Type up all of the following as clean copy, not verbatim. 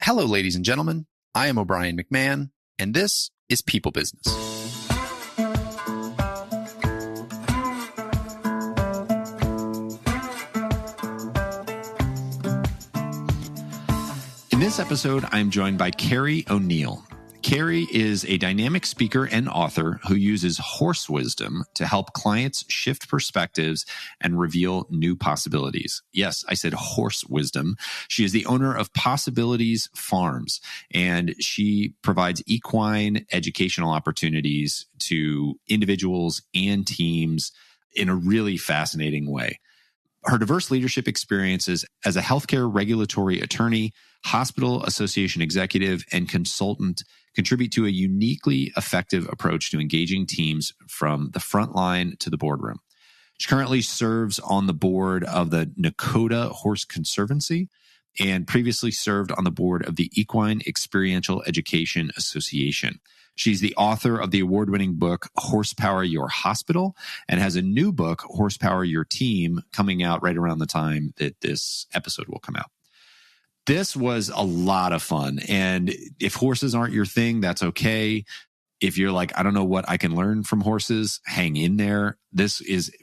Hello, ladies and gentlemen. I am O'Brien McMahon, and this is People Business. In this episode, I'm joined by Carrie O'Neill. Carrie is a dynamic speaker and author who uses horse wisdom to help clients shift perspectives and reveal new possibilities. Yes, I said horse wisdom. She is the owner of Possibilities Farms, and she provides equine educational opportunities to individuals and teams in a really fascinating way. Her diverse leadership experiences as a healthcare regulatory attorney, hospital association executive, and consultant contribute to a uniquely effective approach to engaging teams from the front line to the boardroom. She currently serves on the board of the Nokota Horse Conservancy and previously served on the board of the Equine Experiential Education Association. She's the author of the award-winning book, Horsepower Your Hospital, and has a new book, Horsepower Your Team, coming out right around the time that this episode will come out. This was a lot of fun. And if horses aren't your thing, that's okay. If you're like, I don't know what I can learn from horses, hang in there. This is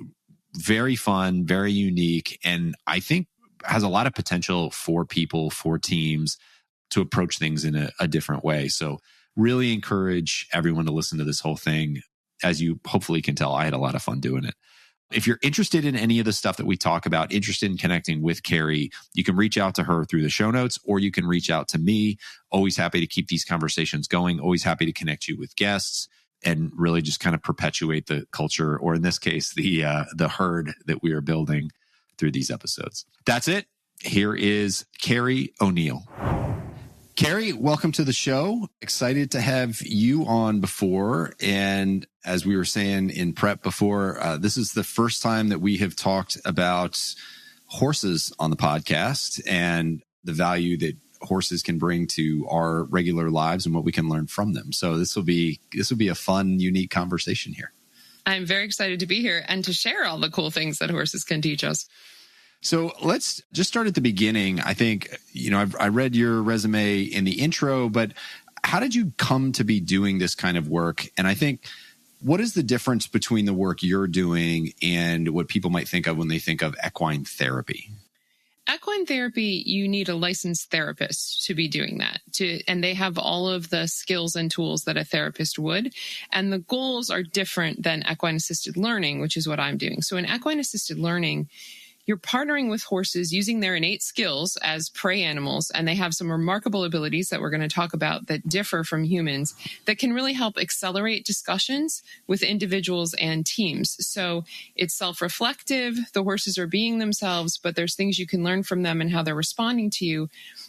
very fun, very unique, and I think has a lot of potential for people, for teams to approach things in a different way. So really encourage everyone to listen to this whole thing. As you hopefully can tell, I had a lot of fun doing it. If you're interested in any of the stuff that we talk about, interested in connecting with Carrie, you can reach out to her through the show notes, or you can reach out to me. Always happy to keep these conversations going. Always happy to connect you with guests and really just kind of perpetuate the culture, or in this case, the herd that we are building through these episodes. That's it. Here is Carrie O'Neill. Carrie, welcome to the show. Excited to have you on before. And as we were saying in prep before, this is the first time that we have talked about horses on the podcast and the value that horses can bring to our regular lives and what we can learn from them. So this will be a fun, unique conversation here. I'm very excited to be here and to share all the cool things that horses can teach us. So let's just start at the beginning. I think, I read your resume in the intro, but how did you come to be doing this kind of work? And I think, what is the difference between the work you're doing and what people might think of when they think of equine therapy? Equine therapy, you need a licensed therapist to be doing that. And they have all of the skills and tools that a therapist would. And the goals are different than equine assisted learning, which is what I'm doing. So in equine assisted learning, you're partnering with horses using their innate skills as prey animals, and they have some remarkable abilities that we're going to talk about that differ from humans that can really help accelerate discussions with individuals and teams. So it's self-reflective. The horses are being themselves, but there's things you can learn from them and how they're responding to you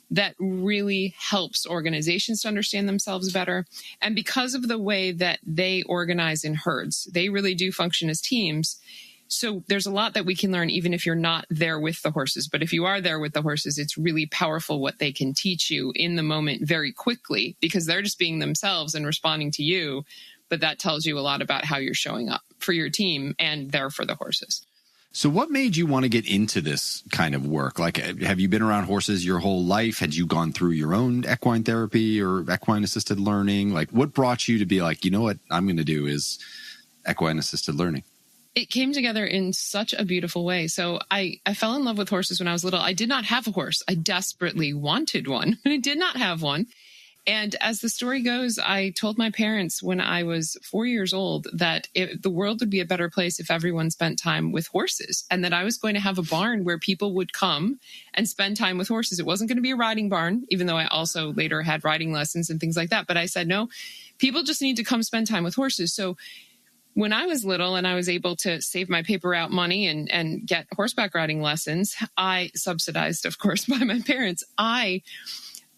that really helps organizations to understand themselves better. And because of the way that they organize in herds, they really do function as teams. So there's a lot that we can learn even if you're not there with the horses. But if you are there with the horses, it's really powerful what they can teach you in the moment very quickly, because they're just being themselves and responding to you. But that tells you a lot about how you're showing up for your team and there for the horses. So what made you want to get into this kind of work? Like, have you been around horses your whole life? Had you gone through your own equine therapy or equine assisted learning? Like, what brought you to be like, you know what I'm going to do is equine assisted learning? It came together in such a beautiful way. So I fell in love with horses when I was little. I did not have a horse. I desperately wanted one, but I did not have one. And as the story goes, I told my parents when I was 4 years old that the world would be a better place if everyone spent time with horses, and that I was going to have a barn where people would come and spend time with horses. It wasn't going to be a riding barn, even though I also later had riding lessons and things like that. But I said, no, people just need to come spend time with horses. So when I was little and I was able to save my paper route money and get horseback riding lessons, I subsidized, of course, by my parents, I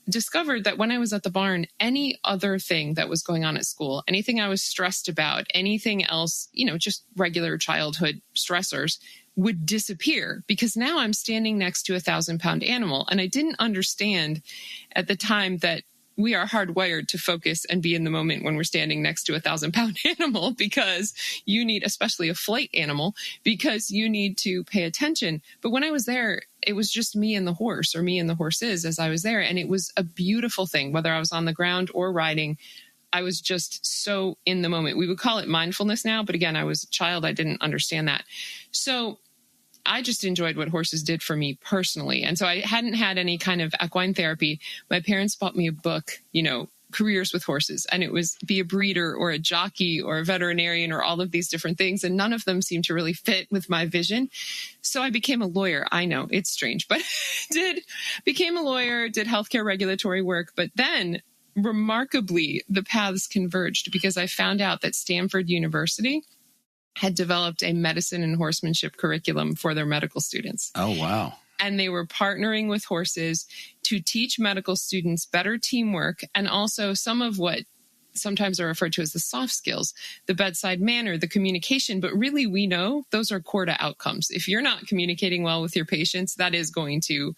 discovered that when I was at the barn, any other thing that was going on at school, anything I was stressed about, anything else, just regular childhood stressors would disappear, because now I'm standing next to a 1,000-pound animal. And I didn't understand at the time that we are hardwired to focus and be in the moment when we're standing next to a 1,000-pound animal, because you need, especially a flight animal, because you need to pay attention. But when I was there, it was just me and the horse, or me and the horses as I was there. And it was a beautiful thing, whether I was on the ground or riding. I was just so in the moment. We would call it mindfulness now, but again, I was a child. I didn't understand that. So I just enjoyed what horses did for me personally. And so I hadn't had any kind of equine therapy. My parents bought me a book, careers with horses, and it was be a breeder or a jockey or a veterinarian or all of these different things. And none of them seemed to really fit with my vision. So I became a lawyer. I know it's strange, but became a lawyer, did healthcare regulatory work. But then remarkably, the paths converged because I found out that Stanford University had developed a medicine and horsemanship curriculum for their medical students. Oh, wow. And they were partnering with horses to teach medical students better teamwork, and also some of what sometimes are referred to as the soft skills, the bedside manner, the communication. But really, we know those are core to outcomes. If you're not communicating well with your patients, that is going to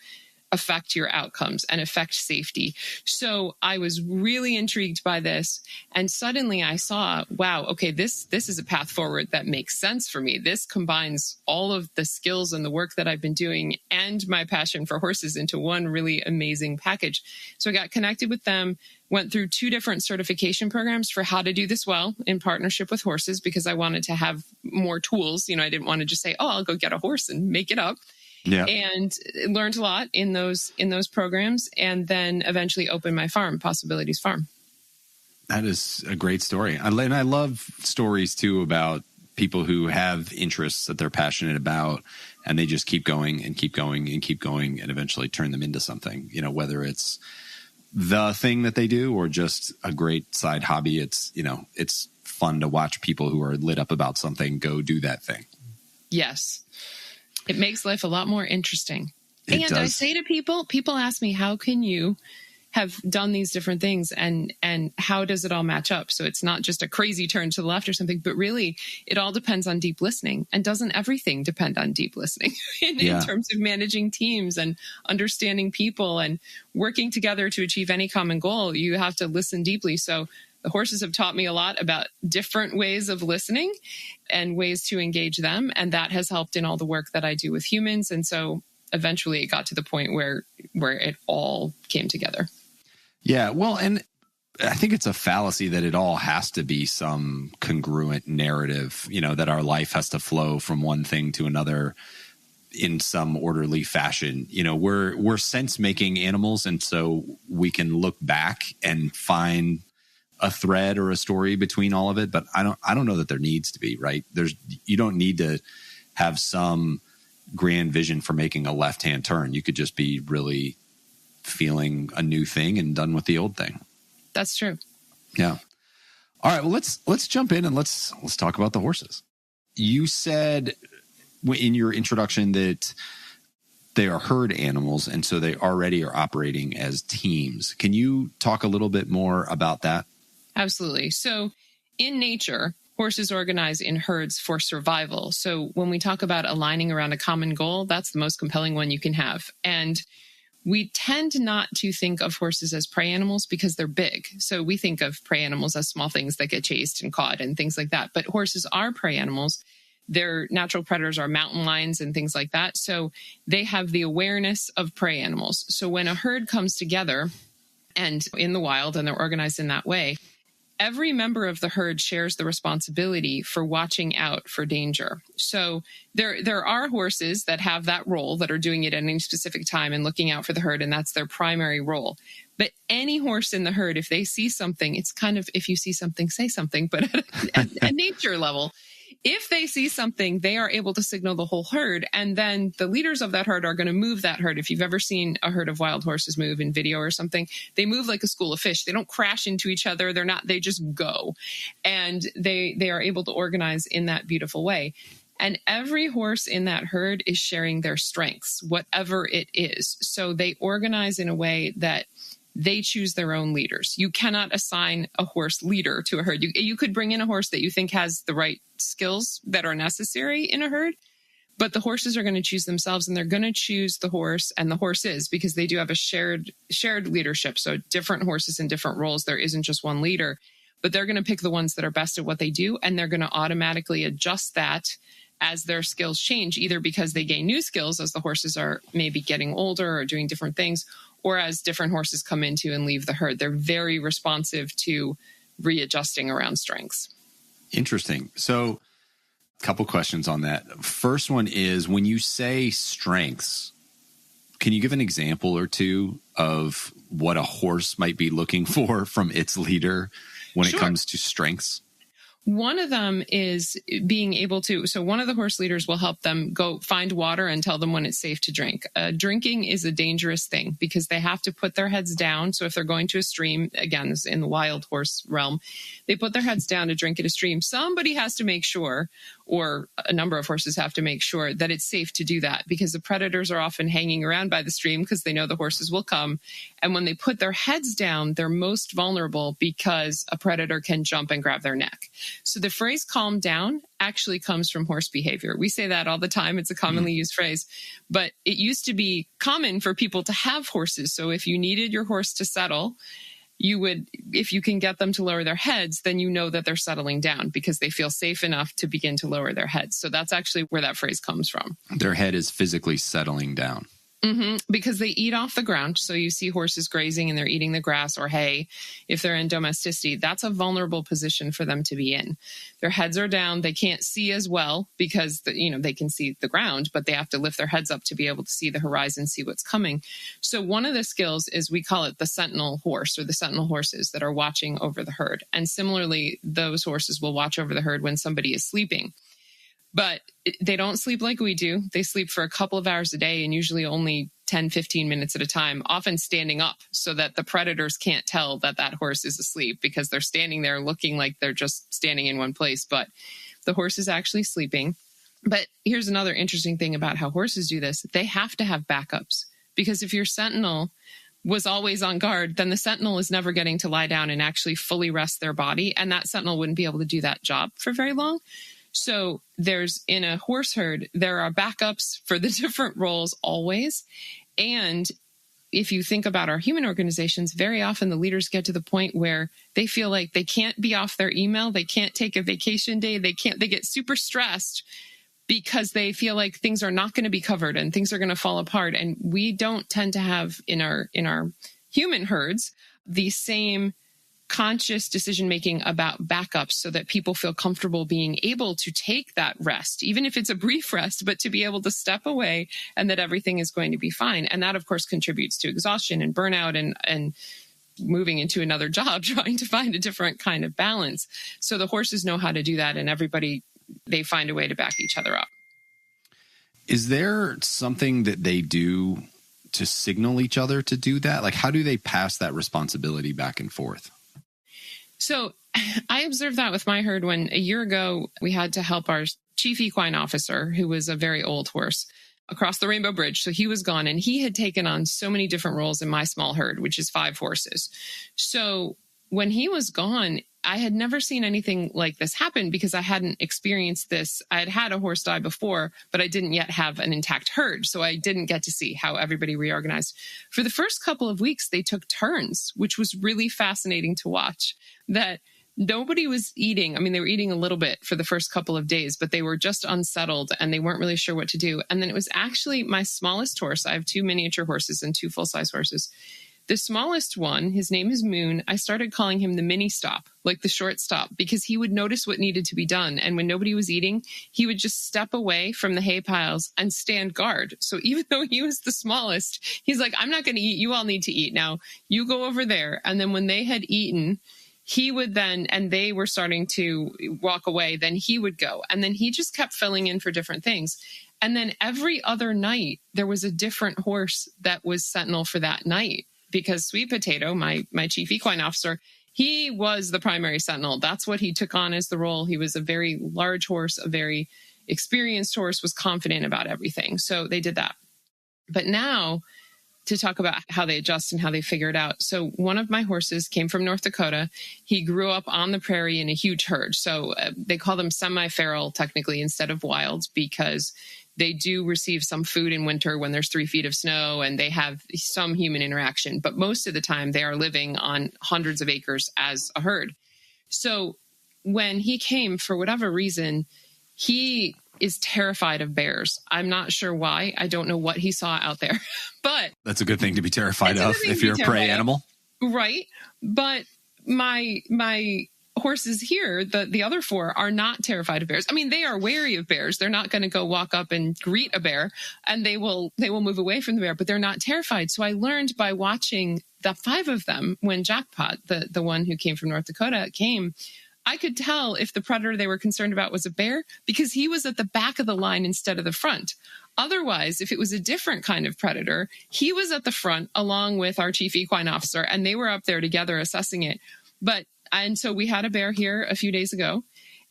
affect your outcomes and affect safety. So I was really intrigued by this. And suddenly I saw, wow, okay, this is a path forward that makes sense for me. This combines all of the skills and the work that I've been doing and my passion for horses into one really amazing package. So I got connected with them, went through 2 different certification programs for how to do this well in partnership with horses, because I wanted to have more tools. I didn't want to just say, oh, I'll go get a horse and make it up. Yeah. And learned a lot in those programs, and then eventually opened my farm, Possibilities Farm. That is a great story. And I love stories too about people who have interests that they're passionate about, and they just keep going and keep going and keep going and eventually turn them into something, whether it's the thing that they do or just a great side hobby. It's fun to watch people who are lit up about something go do that thing. Yes. It makes life a lot more interesting. It does. I say to people ask me, how can you have done these different things and how does it all match up? So it's not just a crazy turn to the left or something, but really it all depends on deep listening. And doesn't everything depend on deep listening in terms of managing teams and understanding people and working together to achieve any common goal? You have to listen deeply. So the horses have taught me a lot about different ways of listening and ways to engage them. And that has helped in all the work that I do with humans. And so eventually it got to the point where it all came together. Yeah. Well, and I think it's a fallacy that it all has to be some congruent narrative, that our life has to flow from one thing to another in some orderly fashion. We're sense-making animals. And so we can look back and find a thread or a story between all of it, but I don't know that there needs to be, right? You don't need to have some grand vision for making a left-hand turn. You could just be really feeling a new thing and done with the old thing. That's true. Yeah. All right. Well, let's jump in and let's talk about the horses. You said in your introduction that they are herd animals, and so they already are operating as teams. Can you talk a little bit more about that? Absolutely. So in nature, horses organize in herds for survival. So when we talk about aligning around a common goal, that's the most compelling one you can have. And we tend not to think of horses as prey animals because they're big. So we think of prey animals as small things that get chased and caught and things like that. But horses are prey animals. Their natural predators are mountain lions and things like that. So they have the awareness of prey animals. So when a herd comes together and in the wild and they're organized in that way, every member of the herd shares the responsibility for watching out for danger. So there are horses that have that role, that are doing it at any specific time and looking out for the herd, and that's their primary role. But any horse in the herd, if they see something, it's kind of, if you see something, say something, but at a nature level, if they see something, they are able to signal the whole herd, and then the leaders of that herd are going to move that herd. If you've ever seen a herd of wild horses move in video or something, they move like a school of fish. They don't crash into each other. They just go. And they are able to organize in that beautiful way. And every horse in that herd is sharing their strengths, whatever it is. So they organize in a way that they choose their own leaders. You cannot assign a horse leader to a herd. You could bring in a horse that you think has the right skills that are necessary in a herd, But the horses are going to choose themselves, and they're going to choose the horse and the horses because they do have a shared leadership. So different horses in different roles. There isn't just one leader, but they're going to pick the ones that are best at what they do. And they're going to automatically adjust that as their skills change, either because they gain new skills as the horses are maybe getting older or doing different things, or as different horses come into and leave the herd. They're very responsive to readjusting around strengths. Interesting. So a couple questions on that. First one is, when you say strengths, can you give an example or two of what a horse might be looking for from its leader when it comes to strengths? One of them is being able to, so one of the horse leaders will help them go find water and tell them when it's safe to drink. Drinking is a dangerous thing because they have to put their heads down. So if they're going to a stream, again, this is in the wild horse realm, they put their heads down to drink at a stream. Somebody has to make sure, or a number of horses have to make sure that it's safe to do that, because the predators are often hanging around by the stream because they know the horses will come. And when they put their heads down, they're most vulnerable because a predator can jump and grab their neck. So the phrase calm down actually comes from horse behavior. We say that all the time. It's a commonly used phrase, but it used to be common for people to have horses. So if you needed your horse to settle, you would, if you can get them to lower their heads, then you know that they're settling down because they feel safe enough to begin to lower their heads. So that's actually where that phrase comes from. Their head is physically settling down. Because they eat off the ground. So you see horses grazing and they're eating the grass or hay. If they're in domesticity, that's a vulnerable position for them to be in. Their heads are down. They can't see as well because they can see the ground, but they have to lift their heads up to be able to see the horizon, see what's coming. So one of the skills is, we call it the sentinel horse, or the sentinel horses that are watching over the herd. And similarly, those horses will watch over the herd when somebody is sleeping. But they don't sleep like we do. They sleep for a couple of hours a day and usually only 10, 15 minutes at a time, often standing up so that the predators can't tell that that horse is asleep, because they're standing there looking like they're just standing in one place. But the horse is actually sleeping. But here's another interesting thing about how horses do this. They have to have backups, because if your sentinel was always on guard, then the sentinel is never getting to lie down and actually fully rest their body. And that sentinel wouldn't be able to do that job for very long. So in a horse herd, there are backups for the different roles always. And if you think about our human organizations, very often the leaders get to the point where they feel like they can't be off their email. They can't take a vacation day. They get super stressed because they feel like things are not going to be covered and things are going to fall apart. And we don't tend to have in our human herds the same conscious decision-making about backups, so that people feel comfortable being able to take that rest, even if it's a brief rest, but to be able to step away and that everything is going to be fine. And that, of course, contributes to exhaustion and burnout and moving into another job, trying to find a different kind of balance. So the horses know how to do that, and everybody, they find a way to back each other up. Is there something that they do to signal each other to do that? Like, how do they pass that responsibility back and forth? So I observed that with my herd when a year ago we had to help our chief equine officer, who was a very old horse, across the Rainbow Bridge. So he was gone, and he had taken on so many different roles in my small herd, which is 5 horses. So when he was gone, I had never seen anything like this happen because I hadn't experienced this. I had had a horse die before, but I didn't yet have an intact herd. So I didn't get to see how everybody reorganized. For the first couple of weeks, they took turns, which was really fascinating to watch. That nobody was eating. I mean, they were eating a little bit for the first couple of days, but they were just unsettled and they weren't really sure what to do. And then it was actually my smallest horse. I have 2 miniature horses and 2 full-size horses. The smallest one, his name is Moon. I started calling him the mini stop, like the short stop, because he would notice what needed to be done. And when nobody was eating, he would just step away from the hay piles and stand guard. So even though he was the smallest, he's like, I'm not going to eat. You all need to eat now. You go over there. And then when they had eaten, he would then, and they were starting to walk away, then he would go. And then he just kept filling in for different things. And then every other night, there was a different horse that was sentinel for that night. Because Sweet Potato, my chief equine officer, he was the primary sentinel. That's what he took on as the role. He was a very large horse, a very experienced horse, was confident about everything. So they did that. But now, to talk about how they adjust and how they figure it out. So one of my horses came from North Dakota. He grew up on the prairie in a huge herd. So they call them semi-feral technically instead of wild, because they do receive some food in winter when there's 3 feet of snow, and they have some human interaction. But most of the time they are living on hundreds of acres as a herd. So when he came, for whatever reason, he is terrified of bears. I'm not sure why. I don't know what he saw out there, but that's a good thing to be terrified of if you're a prey animal. Right. But my horses here, the other 4, are not terrified of bears. I mean, they are wary of bears. They're not going to go walk up and greet a bear, and they will move away from the bear, but they're not terrified. So I learned by watching the 5 of them when Jackpot, the one who came from North Dakota, came. I could tell if the predator they were concerned about was a bear because he was at the back of the line instead of the front. Otherwise, if it was a different kind of predator, he was at the front along with our chief equine officer, and they were up there together assessing it. And so we had a bear here a few days ago,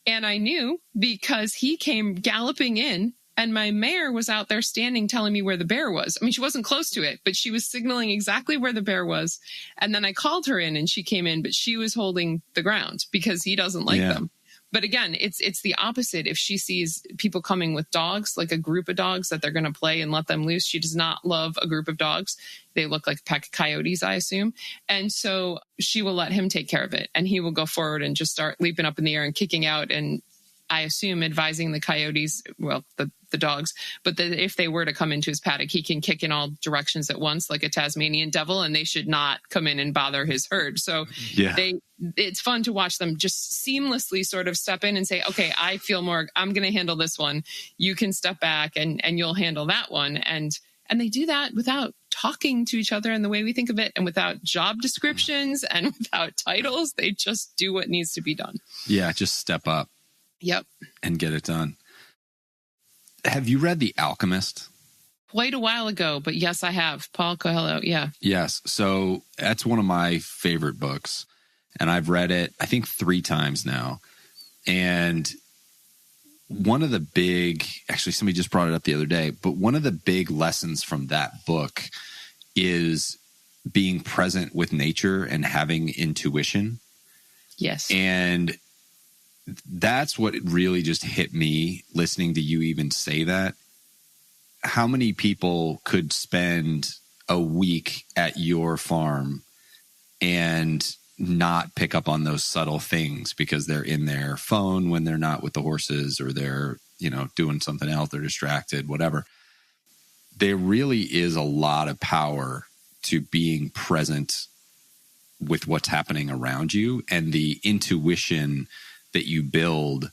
and I knew because he came galloping in, and my mare was out there standing telling me where the bear was. I mean, she wasn't close to it, but she was signaling exactly where the bear was. And then I called her in and she came in, but she was holding the ground because he doesn't like them. But again, it's the opposite. If she sees people coming with dogs, like a group of dogs that they're going to play and let them loose, she does not love a group of dogs. They look like a pack of coyotes, I assume. And so she will let him take care of it. And he will go forward and just start leaping up in the air and kicking out, and I assume advising the coyotes, well, the dogs, but that if they were to come into his paddock, he can kick in all directions at once like a Tasmanian devil, and they should not come in and bother his herd. So it's fun to watch them just seamlessly sort of step in and say, okay, I feel more, I'm going to handle this one. You can step back and you'll handle that one. And they do that without talking to each other in the way we think of it, and without job descriptions and without titles. They just do what needs to be done. Yeah, just step up. Yep. And get it done. Have you read The Alchemist? Quite a while ago, but yes, I have. Paul Coelho, yeah. Yes. So that's one of my favorite books. And I've read it, I think, 3 times now. And one of the big, actually, somebody just brought it up the other day, but one of the big lessons from that book is being present with nature and having intuition. Yes. And that's what really just hit me listening to you even say that. How many people could spend a week at your farm and not pick up on those subtle things because they're in their phone when they're not with the horses, or they're, doing something else, they're distracted, whatever. There really is a lot of power to being present with what's happening around you, and the intuition that you build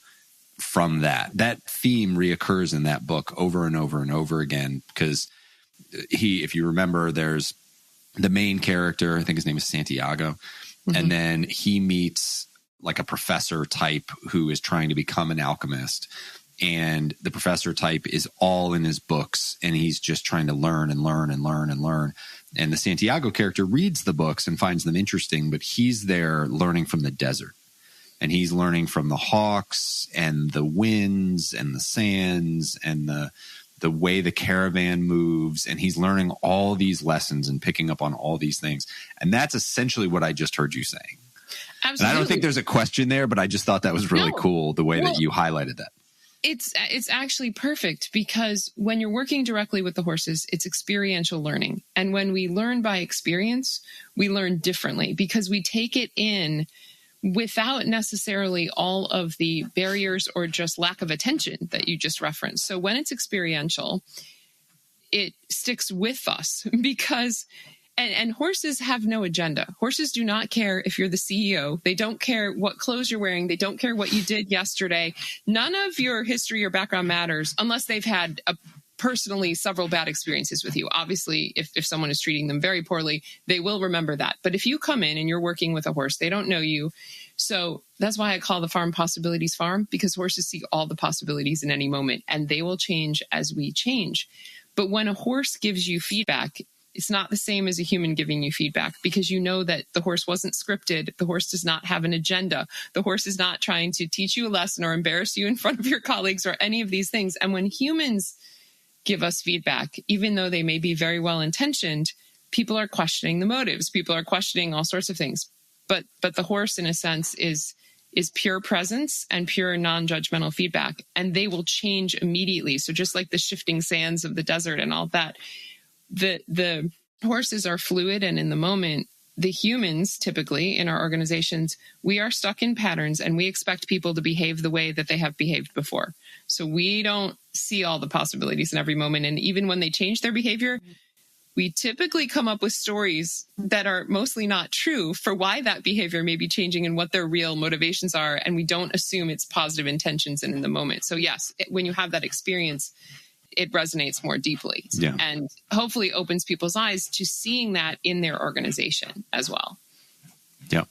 from that. That theme reoccurs in that book over and over and over again, because if you remember, there's the main character, I think his name is Santiago, and then he meets like a professor type who is trying to become an alchemist, and the professor type is all in his books, and he's just trying to learn and learn and learn and learn. And the Santiago character reads the books and finds them interesting, but he's there learning from the desert. And he's learning from the hawks and the winds and the sands and the way the caravan moves. And he's learning all these lessons and picking up on all these things. And that's essentially what I just heard you saying. Absolutely. And I don't think there's a question there, but I just thought that was really cool, the way that you highlighted that. It's actually perfect, because when you're working directly with the horses, it's experiential learning. And when we learn by experience, we learn differently because we take it in without necessarily all of the barriers or just lack of attention that you just referenced. So when it's experiential, it sticks with us because, and horses have no agenda. Horses do not care if you're the CEO. They don't care what clothes you're wearing. They don't care what you did yesterday. None of your history or background matters unless they've had personally several bad experiences with you. Obviously, if someone is treating them very poorly, they will remember that. But if you come in and you're working with a horse, they don't know you. So that's why I call the farm Possibilities Farm, because horses see all the possibilities in any moment, and they will change as we change. But when a horse gives you feedback, it's not the same as a human giving you feedback, because you know that the horse wasn't scripted. The horse does not have an agenda. The horse is not trying to teach you a lesson or embarrass you in front of your colleagues or any of these things. And when humans give us feedback, even though they may be very well intentioned, people are questioning the motives. People are questioning all sorts of things. But the horse, in a sense, is pure presence and pure non-judgmental feedback, and they will change immediately. So just like the shifting sands of the desert and all that, the horses are fluid and in the moment. The humans, typically in our organizations, we are stuck in patterns and we expect people to behave the way that they have behaved before. So we don't see all the possibilities in every moment. And even when they change their behavior, we typically come up with stories that are mostly not true for why that behavior may be changing and what their real motivations are. And we don't assume it's positive intentions and in the moment. So yes, when you have that experience, it resonates more deeply and hopefully opens people's eyes to seeing that in their organization as well. Yeah.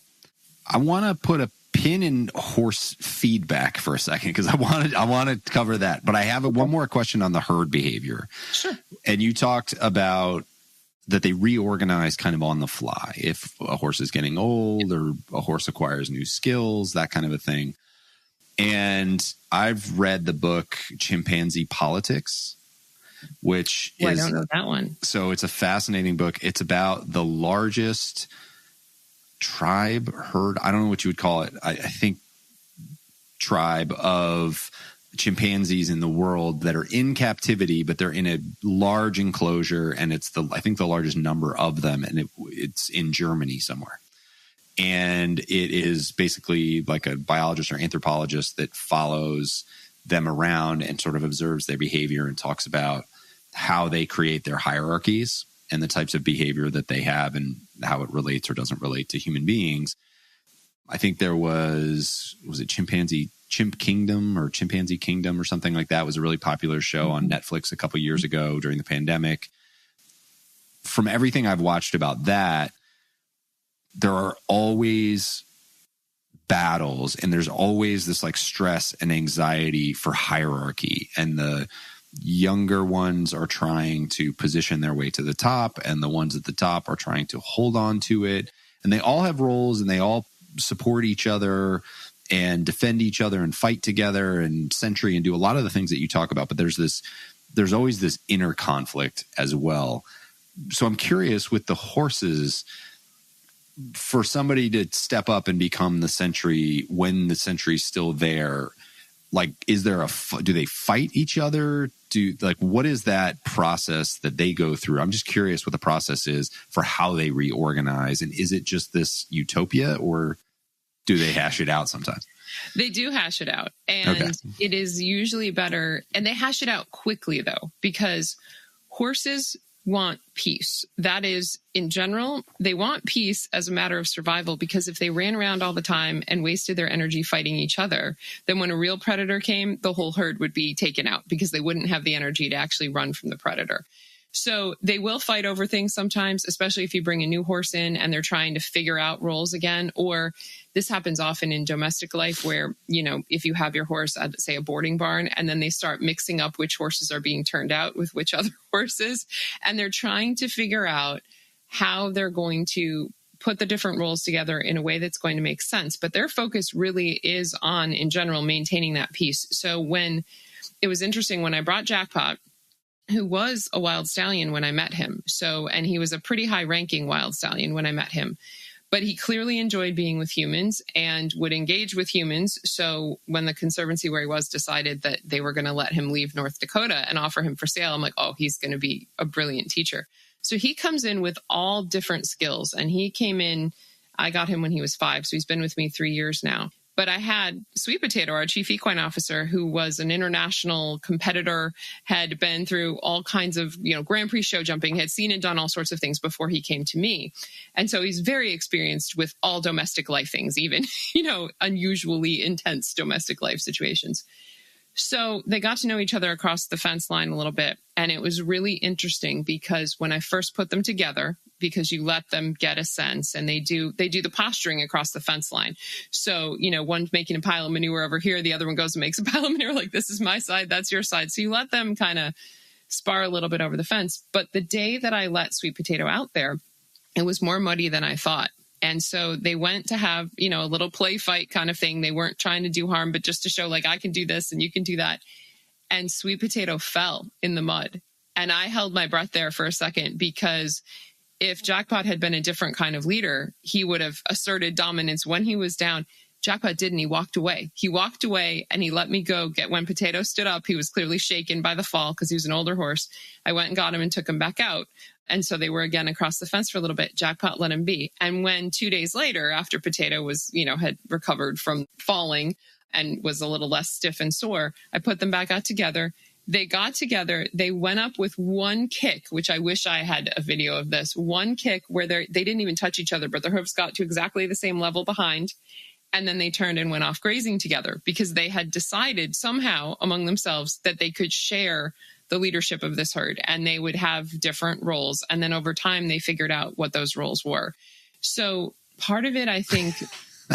I want to put a pin in horse feedback for a second because I want to cover that. But I have one more question on the herd behavior. Sure. And you talked about that they reorganize kind of on the fly if a horse is getting old or a horse acquires new skills, that kind of a thing. And I've read the book Chimpanzee Politics, which is... I don't know that one. So it's a fascinating book. It's about the largest tribe, herd, I don't know what you would call it. I think tribe of chimpanzees in the world that are in captivity, but they're in a large enclosure, and it's I think the largest number of them, and it's in Germany somewhere. And it is basically like a biologist or anthropologist that follows them around and sort of observes their behavior and talks about how they create their hierarchies and the types of behavior that they have and how it relates or doesn't relate to human beings. I think there was it Chimp Kingdom or Chimpanzee Kingdom or something like that. It was a really popular show on Netflix a couple years ago during the pandemic. From everything I've watched about that, there are always battles and there's always this like stress and anxiety for hierarchy, and the younger ones are trying to position their way to the top and the ones at the top are trying to hold on to it, and they all have roles and they all support each other and defend each other and fight together and sentry and do a lot of the things that you talk about, but there's always this inner conflict as well. So I'm curious with the horses, for somebody to step up and become the sentry when the sentry's still there, like, is there do they fight each other? What is that process that they go through? I'm just curious what the process is for how they reorganize. And is it just this utopia, or do they hash it out sometimes? They do hash it out. And It is usually better. And they hash it out quickly, though, because horses want peace. That is, in general, they want peace as a matter of survival, because if they ran around all the time and wasted their energy fighting each other, then when a real predator came, the whole herd would be taken out because they wouldn't have the energy to actually run from the predator. So they will fight over things sometimes, especially if you bring a new horse in and they're trying to figure out roles again. Or this happens often in domestic life where, if you have your horse at, say, a boarding barn, and then they start mixing up which horses are being turned out with which other horses, and they're trying to figure out how they're going to put the different roles together in a way that's going to make sense. But their focus really is on, in general, maintaining that peace. So it was interesting when I brought Jackpot, who was a wild stallion when I met him. And he was a pretty high-ranking wild stallion when I met him. But he clearly enjoyed being with humans and would engage with humans. So when the conservancy where he was decided that they were going to let him leave North Dakota and offer him for sale, I'm like, oh, he's going to be a brilliant teacher. So he comes in with all different skills. And he came in, I got him when he was 5. So he's been with me 3 years now. But I had Sweet Potato, our chief equine officer, who was an international competitor, had been through all kinds of, Grand Prix show jumping, had seen and done all sorts of things before he came to me. And so he's very experienced with all domestic life things, even, unusually intense domestic life situations. So they got to know each other across the fence line a little bit. And it was really interesting because when I first put them together, because you let them get a sense, and they do the posturing across the fence line. So, one's making a pile of manure over here, the other one goes and makes a pile of manure, like, this is my side, that's your side. So you let them kind of spar a little bit over the fence. But the day that I let Sweet Potato out there, it was more muddy than I thought. And so they went to have, a little play fight kind of thing. They weren't trying to do harm, but just to show, like, I can do this and you can do that. And Sweet Potato fell in the mud. And I held my breath there for a second, because if Jackpot had been a different kind of leader, he would have asserted dominance when he was down. Jackpot didn't. He walked away. He walked away and he let me go get when Potato stood up. He was clearly shaken by the fall because he was an older horse. I went and got him and took him back out. And so they were again across the fence for a little bit. Jackpot let him be. And when 2 days later, after Potato was, had recovered from falling and was a little less stiff and sore, I put them back out together. They got together. They went up with one kick, which I wish I had a video of this. One kick where they didn't even touch each other, but their hooves got to exactly the same level behind. And then they turned and went off grazing together because they had decided somehow among themselves that they could share the leadership of this herd and they would have different roles. And then over time, they figured out what those roles were. So part of it, I think,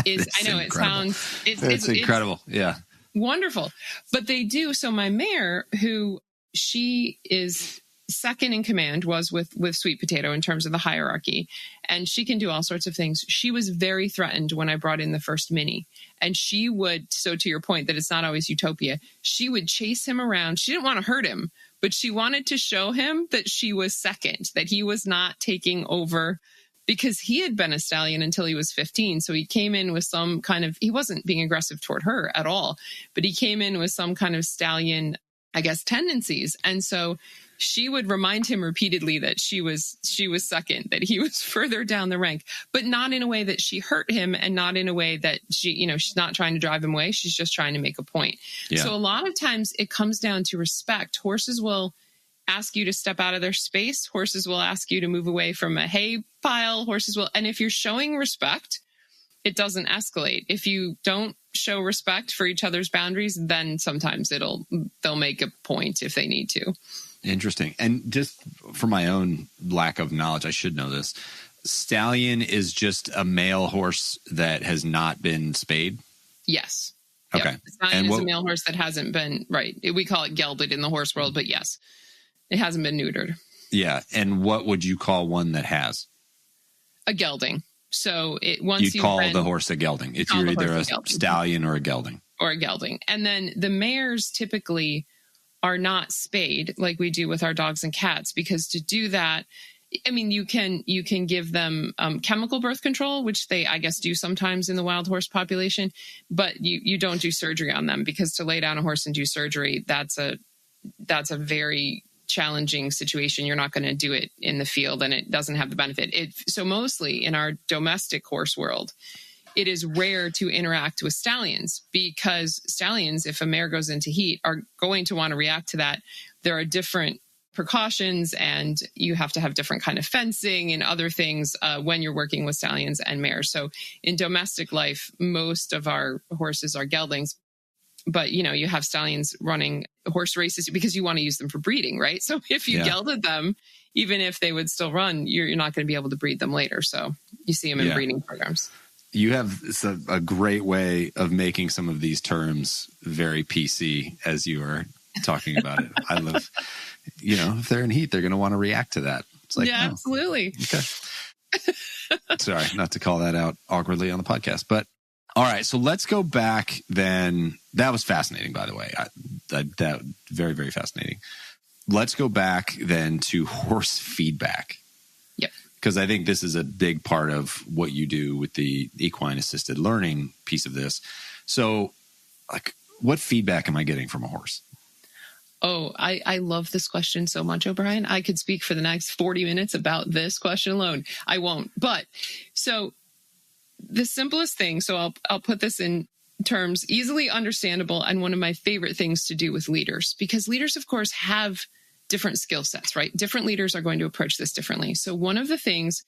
is, I know incredible. It's incredible. Yeah. Wonderful. But they do. So my mare, who she is second in command, was with Sweet Potato in terms of the hierarchy. And she can do all sorts of things. She was very threatened when I brought in the first mini. And she would, so to your point that it's not always utopia, she would chase him around. She didn't want to hurt him, but she wanted to show him that she was second, that he was not taking over, because he had been a stallion until he was 15. So he came in with some kind of, he wasn't being aggressive toward her at all, but he came in with some kind of stallion, I guess, tendencies. And so she would remind him repeatedly that she was second, that he was further down the rank, but not in a way that she hurt him and not in a way that she's not trying to drive him away. She's just trying to make a point. Yeah. So a lot of times it comes down to respect. Horses will ask you to step out of their space. Horses will ask you to move away from a hay pile. And if you're showing respect, it doesn't escalate. If you don't show respect for each other's boundaries, then sometimes they'll make a point if they need to. Interesting. And just for my own lack of knowledge, I should know this. Stallion is just a male horse that has not been spayed? Yes. Okay. Yep. Stallion is a male horse that hasn't been, right. We call it gelded in the horse world, but yes, it hasn't been neutered. Yeah. And what would you call one that has? A gelding. So you'd call the horse a gelding. If you're either a stallion or a gelding. Or a gelding. And then the mares typically are not spayed like we do with our dogs and cats, because to do that, I mean, you can give them chemical birth control, which they, I guess, do sometimes in the wild horse population, but you don't do surgery on them, because to lay down a horse and do surgery, that's a very challenging situation. You're not going to do it in the field, and it doesn't have the benefit. So mostly in our domestic horse world, it is rare to interact with stallions, because stallions, if a mare goes into heat, are going to want to react to that. There are different precautions, and you have to have different kind of fencing and other things when you're working with stallions and mares. So in domestic life, most of our horses are geldings, but you have stallions running horse races because you want to use them for breeding, right? So if you gelded them, even if they would still run, you're not going to be able to breed them later. So you see them in breeding programs. You have a great way of making some of these terms very PC as you are talking about it. I love, if they're in heat, they're going to want to react to that. It's like, absolutely. Okay. Sorry, not to call that out awkwardly on the podcast, but all right. So let's go back then. That was fascinating, by the way. That very, very fascinating. Let's go back then to horse feedback. Yep. Because I think this is a big part of what you do with the equine assisted learning piece of this. So, what feedback am I getting from a horse? Oh, I love this question so much, O'Brien. I could speak for the next 40 minutes about this question alone. I won't. But so the simplest thing, so I'll put this in terms easily understandable, and one of my favorite things to do with leaders, because leaders, of course, have different skill sets, right? Different leaders are going to approach this differently. So one of the things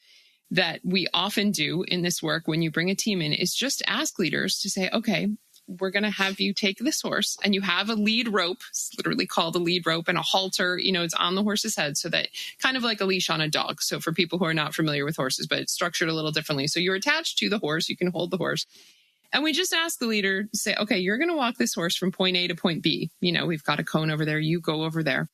that we often do in this work when you bring a team in is just ask leaders to say, okay, we're going to have you take this horse, and you have a lead rope. It's literally called a lead rope, and a halter, it's on the horse's head, so that kind of like a leash on a dog. So for people who are not familiar with horses, but it's structured a little differently. So you're attached to the horse, you can hold the horse. And we just ask the leader to say, okay, you're going to walk this horse from point A to point B. We've got a cone over there, you go over there.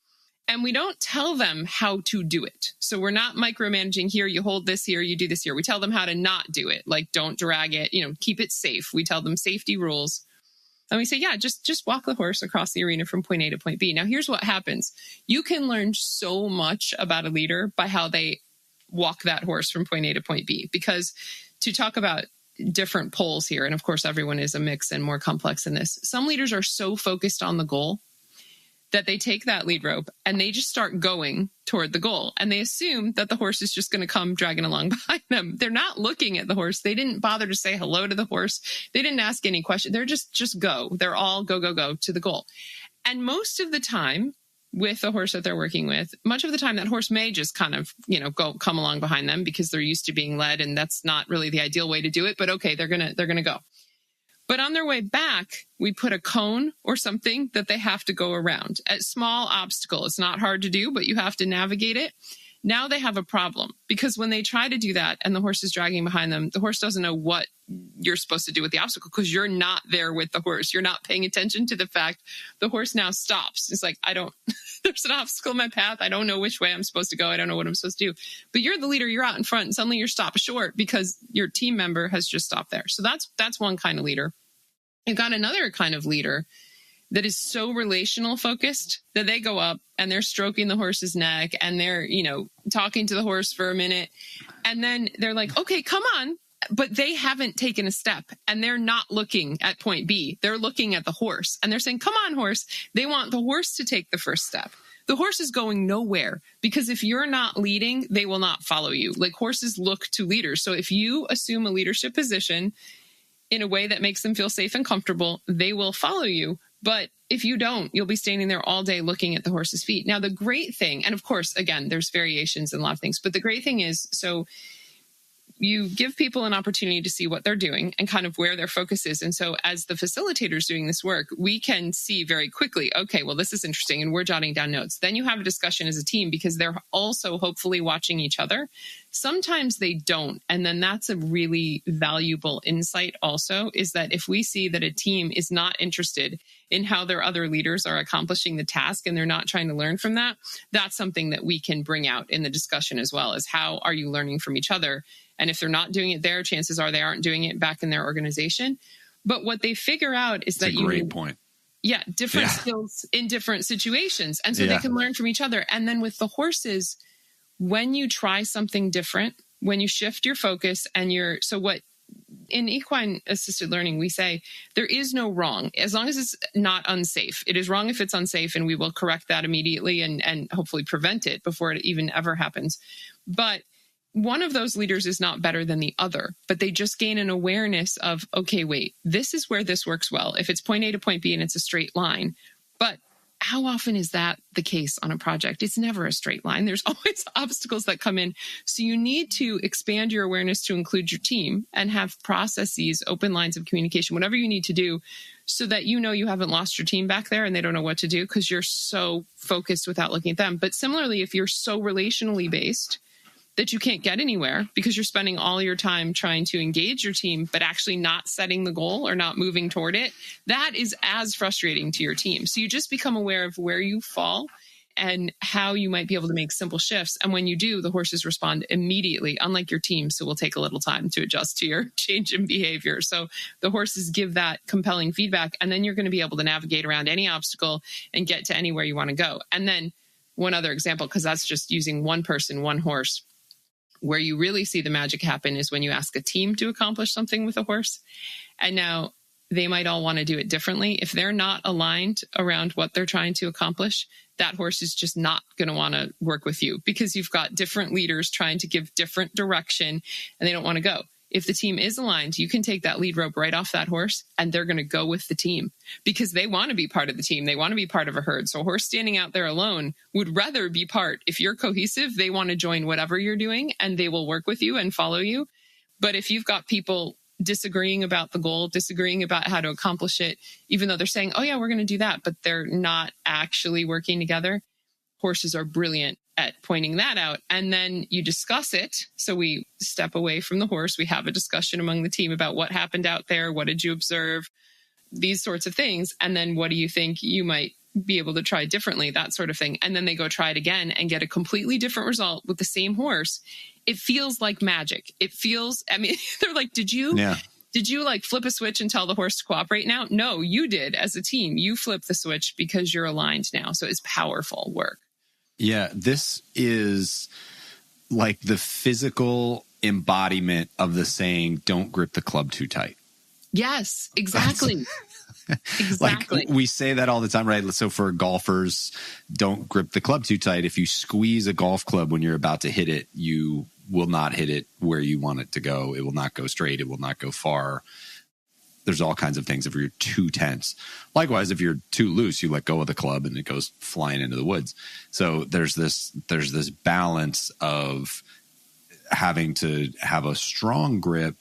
And we don't tell them how to do it. So we're not micromanaging here. You hold this here, you do this here. We tell them how to not do it. Like, don't drag it, keep it safe. We tell them safety rules. And we say, just walk the horse across the arena from point A to point B. Now, here's what happens. You can learn so much about a leader by how they walk that horse from point A to point B. Because to talk about different poles here, and of course, everyone is a mix and more complex than this. Some leaders are so focused on the goal that they take that lead rope and they just start going toward the goal. And they assume that the horse is just going to come dragging along behind them. They're not looking at the horse. They didn't bother to say hello to the horse. They didn't ask any question. They're just go. They're all go, go, go to the goal. And most of the time with the horse that they're working with, much of the time that horse may just kind of, come along behind them because they're used to being led. And that's not really the ideal way to do it. But okay, they're going to go. But on their way back, we put a cone or something that they have to go around. A small obstacle. It's not hard to do, but you have to navigate it. Now they have a problem because when they try to do that and the horse is dragging behind them, the horse doesn't know what you're supposed to do with the obstacle because you're not there with the horse. You're not paying attention to the fact the horse now stops. It's like, there's an obstacle in my path. I don't know which way I'm supposed to go. I don't know what I'm supposed to do. But you're the leader. You're out in front and suddenly you're stopped short because your team member has just stopped there. So that's one kind of leader. You've got another kind of leader that is so relational focused that they go up and they're stroking the horse's neck and they're, talking to the horse for a minute. And then they're like, okay, come on. But they haven't taken a step and they're not looking at point B. They're looking at the horse and they're saying, come on, horse. They want the horse to take the first step. The horse is going nowhere because if you're not leading, they will not follow you. Like horses look to leaders. So if you assume a leadership position in a way that makes them feel safe and comfortable, they will follow you. But if you don't, you'll be standing there all day looking at the horse's feet. Now, the great thing, and of course, again, there's variations in a lot of things, but the great thing is, so you give people an opportunity to see what they're doing and kind of where their focus is. And so as the facilitators doing this work, we can see very quickly, okay, well, this is interesting. And we're jotting down notes. Then you have a discussion as a team because they're also hopefully watching each other. Sometimes they don't. And then that's a really valuable insight also, is that if we see that a team is not interested in how their other leaders are accomplishing the task and they're not trying to learn from that, that's something that we can bring out in the discussion as well, is how are you learning from each other? And if they're not doing it there, chances are they aren't doing it back in their organization. But what they figure out is that you need point. Yeah, different skills in different situations. And so they can learn from each other. And then with the horses, when you try something different, when you shift your focus and what in equine assisted learning, we say there is no wrong as long as it's not unsafe. It is wrong if it's unsafe, and we will correct that immediately and hopefully prevent it before it even ever happens. But one of those leaders is not better than the other, but they just gain an awareness of, okay, wait, this is where this works well. If it's point A to point B and it's a straight line, but how often is that the case on a project? It's never a straight line. There's always obstacles that come in. So you need to expand your awareness to include your team and have processes, open lines of communication, whatever you need to do so that you haven't lost your team back there and they don't know what to do because you're so focused without looking at them. But similarly, if you're so relationally based that you can't get anywhere because you're spending all your time trying to engage your team, but actually not setting the goal or not moving toward it, that is as frustrating to your team. So you just become aware of where you fall and how you might be able to make simple shifts. And when you do, the horses respond immediately, unlike your team. So it will take a little time to adjust to your change in behavior. So the horses give that compelling feedback, and then you're going to be able to navigate around any obstacle and get to anywhere you want to go. And then one other example, because that's just using one person, one horse. Where you really see the magic happen is when you ask a team to accomplish something with a horse. And now they might all want to do it differently. If they're not aligned around what they're trying to accomplish, that horse is just not going to want to work with you because you've got different leaders trying to give different direction and they don't want to go. If the team is aligned, you can take that lead rope right off that horse and they're going to go with the team because they want to be part of the team. They want to be part of a herd. So a horse standing out there alone would rather be part. If you're cohesive, they want to join whatever you're doing and they will work with you and follow you. But if you've got people disagreeing about the goal, disagreeing about how to accomplish it, even though they're saying, oh yeah, we're going to do that, but they're not actually working together, horses are brilliant at pointing that out. And then you discuss it. So we step away from the horse. We have a discussion among the team about what happened out there. What did you observe? These sorts of things. And then what do you think you might be able to try differently? That sort of thing. And then they go try it again and get a completely different result with the same horse. It feels like magic. It feels, they're like, did you like flip a switch and tell the horse to cooperate now? No, you did as a team. You flipped the switch because you're aligned now. So it's powerful work. Yeah, this is like the physical embodiment of the saying, don't grip the club too tight. Yes, exactly. Exactly. Like we say that all the time, right? So for golfers, don't grip the club too tight. If you squeeze a golf club when you're about to hit it, you will not hit it where you want it to go. It will not go straight. It will not go far. There's all kinds of things if you're too tense. Likewise, if you're too loose, you let go of the club and it goes flying into the woods. So there's this balance of having to have a strong grip,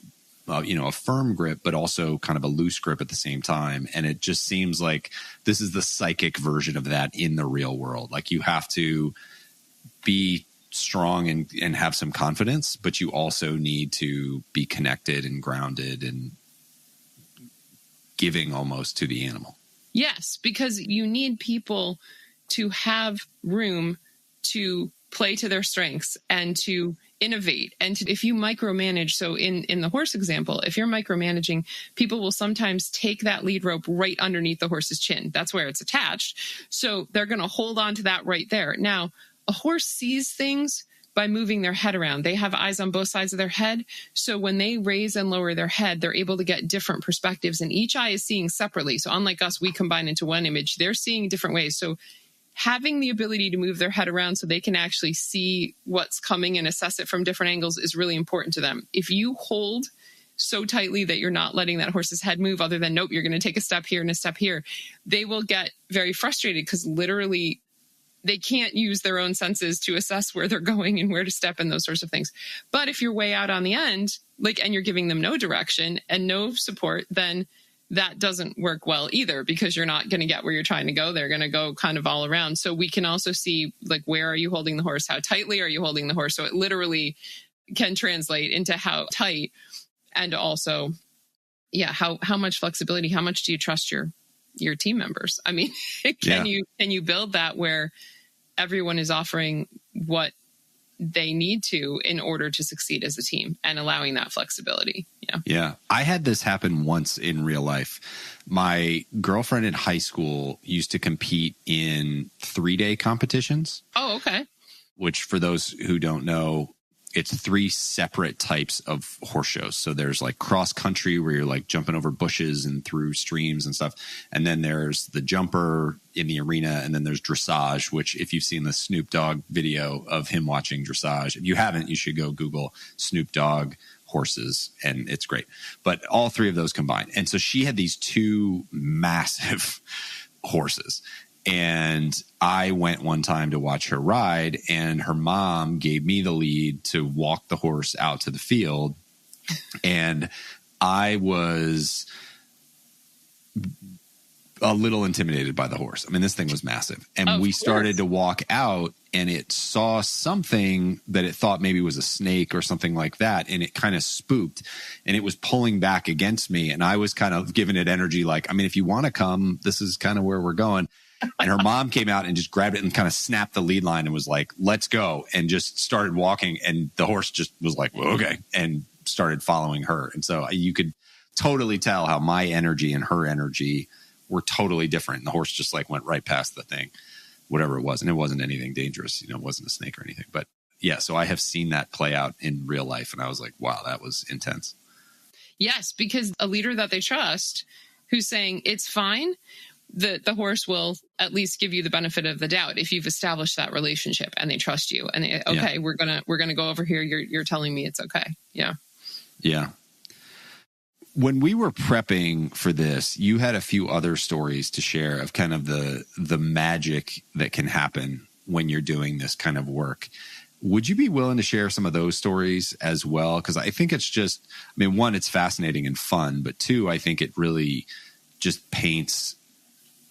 a firm grip, but also kind of a loose grip at the same time. And it just seems like this is the psychic version of that in the real world. Like you have to be strong and have some confidence, but you also need to be connected and grounded and giving almost to the animal. Yes, because you need people to have room to play to their strengths and to innovate. And if you micromanage, so in the horse example, if you're micromanaging, people will sometimes take that lead rope right underneath the horse's chin. That's where it's attached. So they're going to hold on to that right there. Now, a horse sees things by moving their head around. They have eyes on both sides of their head. So when they raise and lower their head, they're able to get different perspectives, and each eye is seeing separately. So unlike us, we combine into one image. They're seeing different ways. So having the ability to move their head around so they can actually see what's coming and assess it from different angles is really important to them. If you hold so tightly that you're not letting that horse's head move other than, nope, you're going to take a step here and a step here, they will get very frustrated because literally they can't use their own senses to assess where they're going and where to step and those sorts of things. But if you're way out on the end, and you're giving them no direction and no support, then that doesn't work well either, because you're not going to get where you're trying to go. They're going to go kind of all around. So we can also see, where are you holding the horse? How tightly are you holding the horse? So it literally can translate into how tight, and also, how much flexibility, how much do you trust your team members? I mean, can you build that where everyone is offering what they need to in order to succeed as a team and allowing that flexibility? Yeah. I had this happen once in real life. My girlfriend in high school used to compete in 3-day competitions. Oh, okay. Which, for those who don't know, it's 3 separate types of horse shows. So there's like cross country, where you're like jumping over bushes and through streams and stuff. And then there's the jumper in the arena. And then there's dressage, which, if you've seen the Snoop Dogg video of him watching dressage, if you haven't, you should go Google Snoop Dogg horses, and it's great. But all 3 of those combined. And so she had these 2 massive horses. And I went one time to watch her ride, and her mom gave me the lead to walk the horse out to the field. And I was a little intimidated by the horse. I mean, this thing was massive. And we started to walk out, and it saw something that it thought maybe was a snake or something like that. And it kind of spooked, and it was pulling back against me. And I was kind of giving it energy, like, I mean, if you want to come, this is kind of where we're going. And her mom came out and just grabbed it and kind of snapped the lead line and was like, let's go, and just started walking. And the horse just was like, well, okay, and started following her. And so you could totally tell how my energy and her energy were totally different. And the horse just went right past the thing, whatever it was. And it wasn't anything dangerous. It wasn't a snake or anything. But yeah, so I have seen that play out in real life. And I was like, wow, that was intense. Yes, because a leader that they trust, who's saying it's fine, the horse will at least give you the benefit of the doubt if you've established that relationship and they trust you. And we're gonna go over here. You're telling me it's okay. Yeah. Yeah. When we were prepping for this, you had a few other stories to share of kind of the magic that can happen when you're doing this kind of work. Would you be willing to share some of those stories as well? Because I think it's just, one, it's fascinating and fun, but 2, I think it really just paints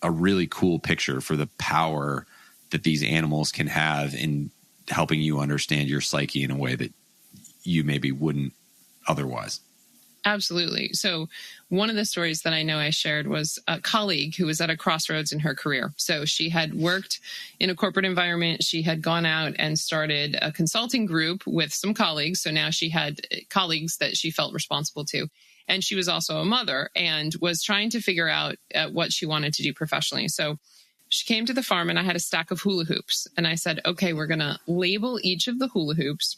a really cool picture for the power that these animals can have in helping you understand your psyche in a way that you maybe wouldn't otherwise. Absolutely. So one of the stories that I know I shared was a colleague who was at a crossroads in her career. So she had worked in a corporate environment. She had gone out and started a consulting group with some colleagues. So now she had colleagues that she felt responsible to. And she was also a mother and was trying to figure out what she wanted to do professionally. So she came to the farm, and I had a stack of hula hoops. And I said, okay, we're going to label each of the hula hoops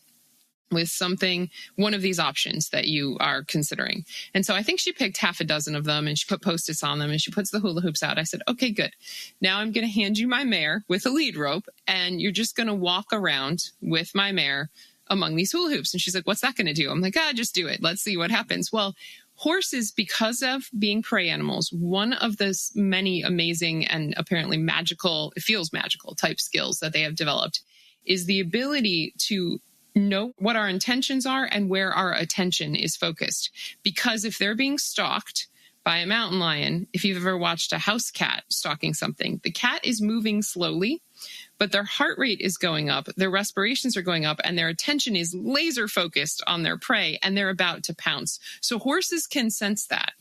with something, one of these options that you are considering. And so I think she picked half a dozen of them and she put Post-its on them and she puts the hula hoops out. I said, okay, good. Now I'm going to hand you my mare with a lead rope and you're just going to walk around with my mare among these hula hoops. And she's like, what's that going to do? I'm like, just do it. Let's see what happens. Well, horses, because of being prey animals, one of the many amazing and apparently magical, it feels magical type skills that they have developed is the ability to know what our intentions are and where our attention is focused. Because if they're being stalked by a mountain lion, if you've ever watched a house cat stalking something, the cat is moving slowly, but their heart rate is going up, their respirations are going up, and their attention is laser focused on their prey, and they're about to pounce. So horses can sense that.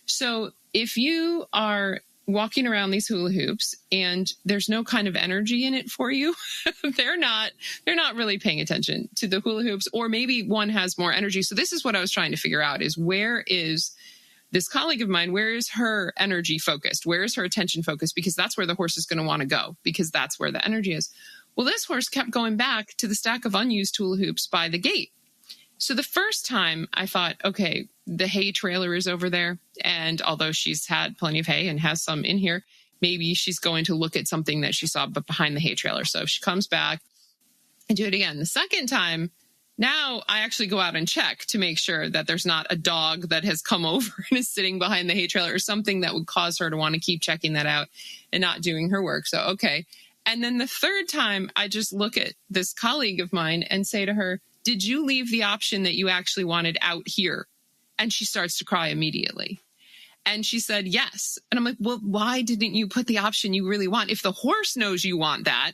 So if you are walking around these hula hoops and there's no kind of energy in it for you, they're not really paying attention to the hula hoops, or maybe one has more energy. So this is what I was trying to figure out is where is this colleague of mine, where is her energy focused? Where is her attention focused? Because that's where the horse is going to want to go, because that's where the energy is. Well, this horse kept going back to the stack of unused hula hoops by the gate. So the first time I thought, okay, the hay trailer is over there. And although she's had plenty of hay and has some in here, maybe she's going to look at something that she saw behind the hay trailer. So if she comes back and do it again. The second time, now I actually go out and check to make sure that there's not a dog that has come over and is sitting behind the hay trailer or something that would cause her to want to keep checking that out and not doing her work. So, okay. And then the third time, I just look at this colleague of mine and say to her, did you leave the option that you actually wanted out here? And she starts to cry immediately. And she said, yes. And I'm like, well, why didn't you put the option you really want? If the horse knows you want that,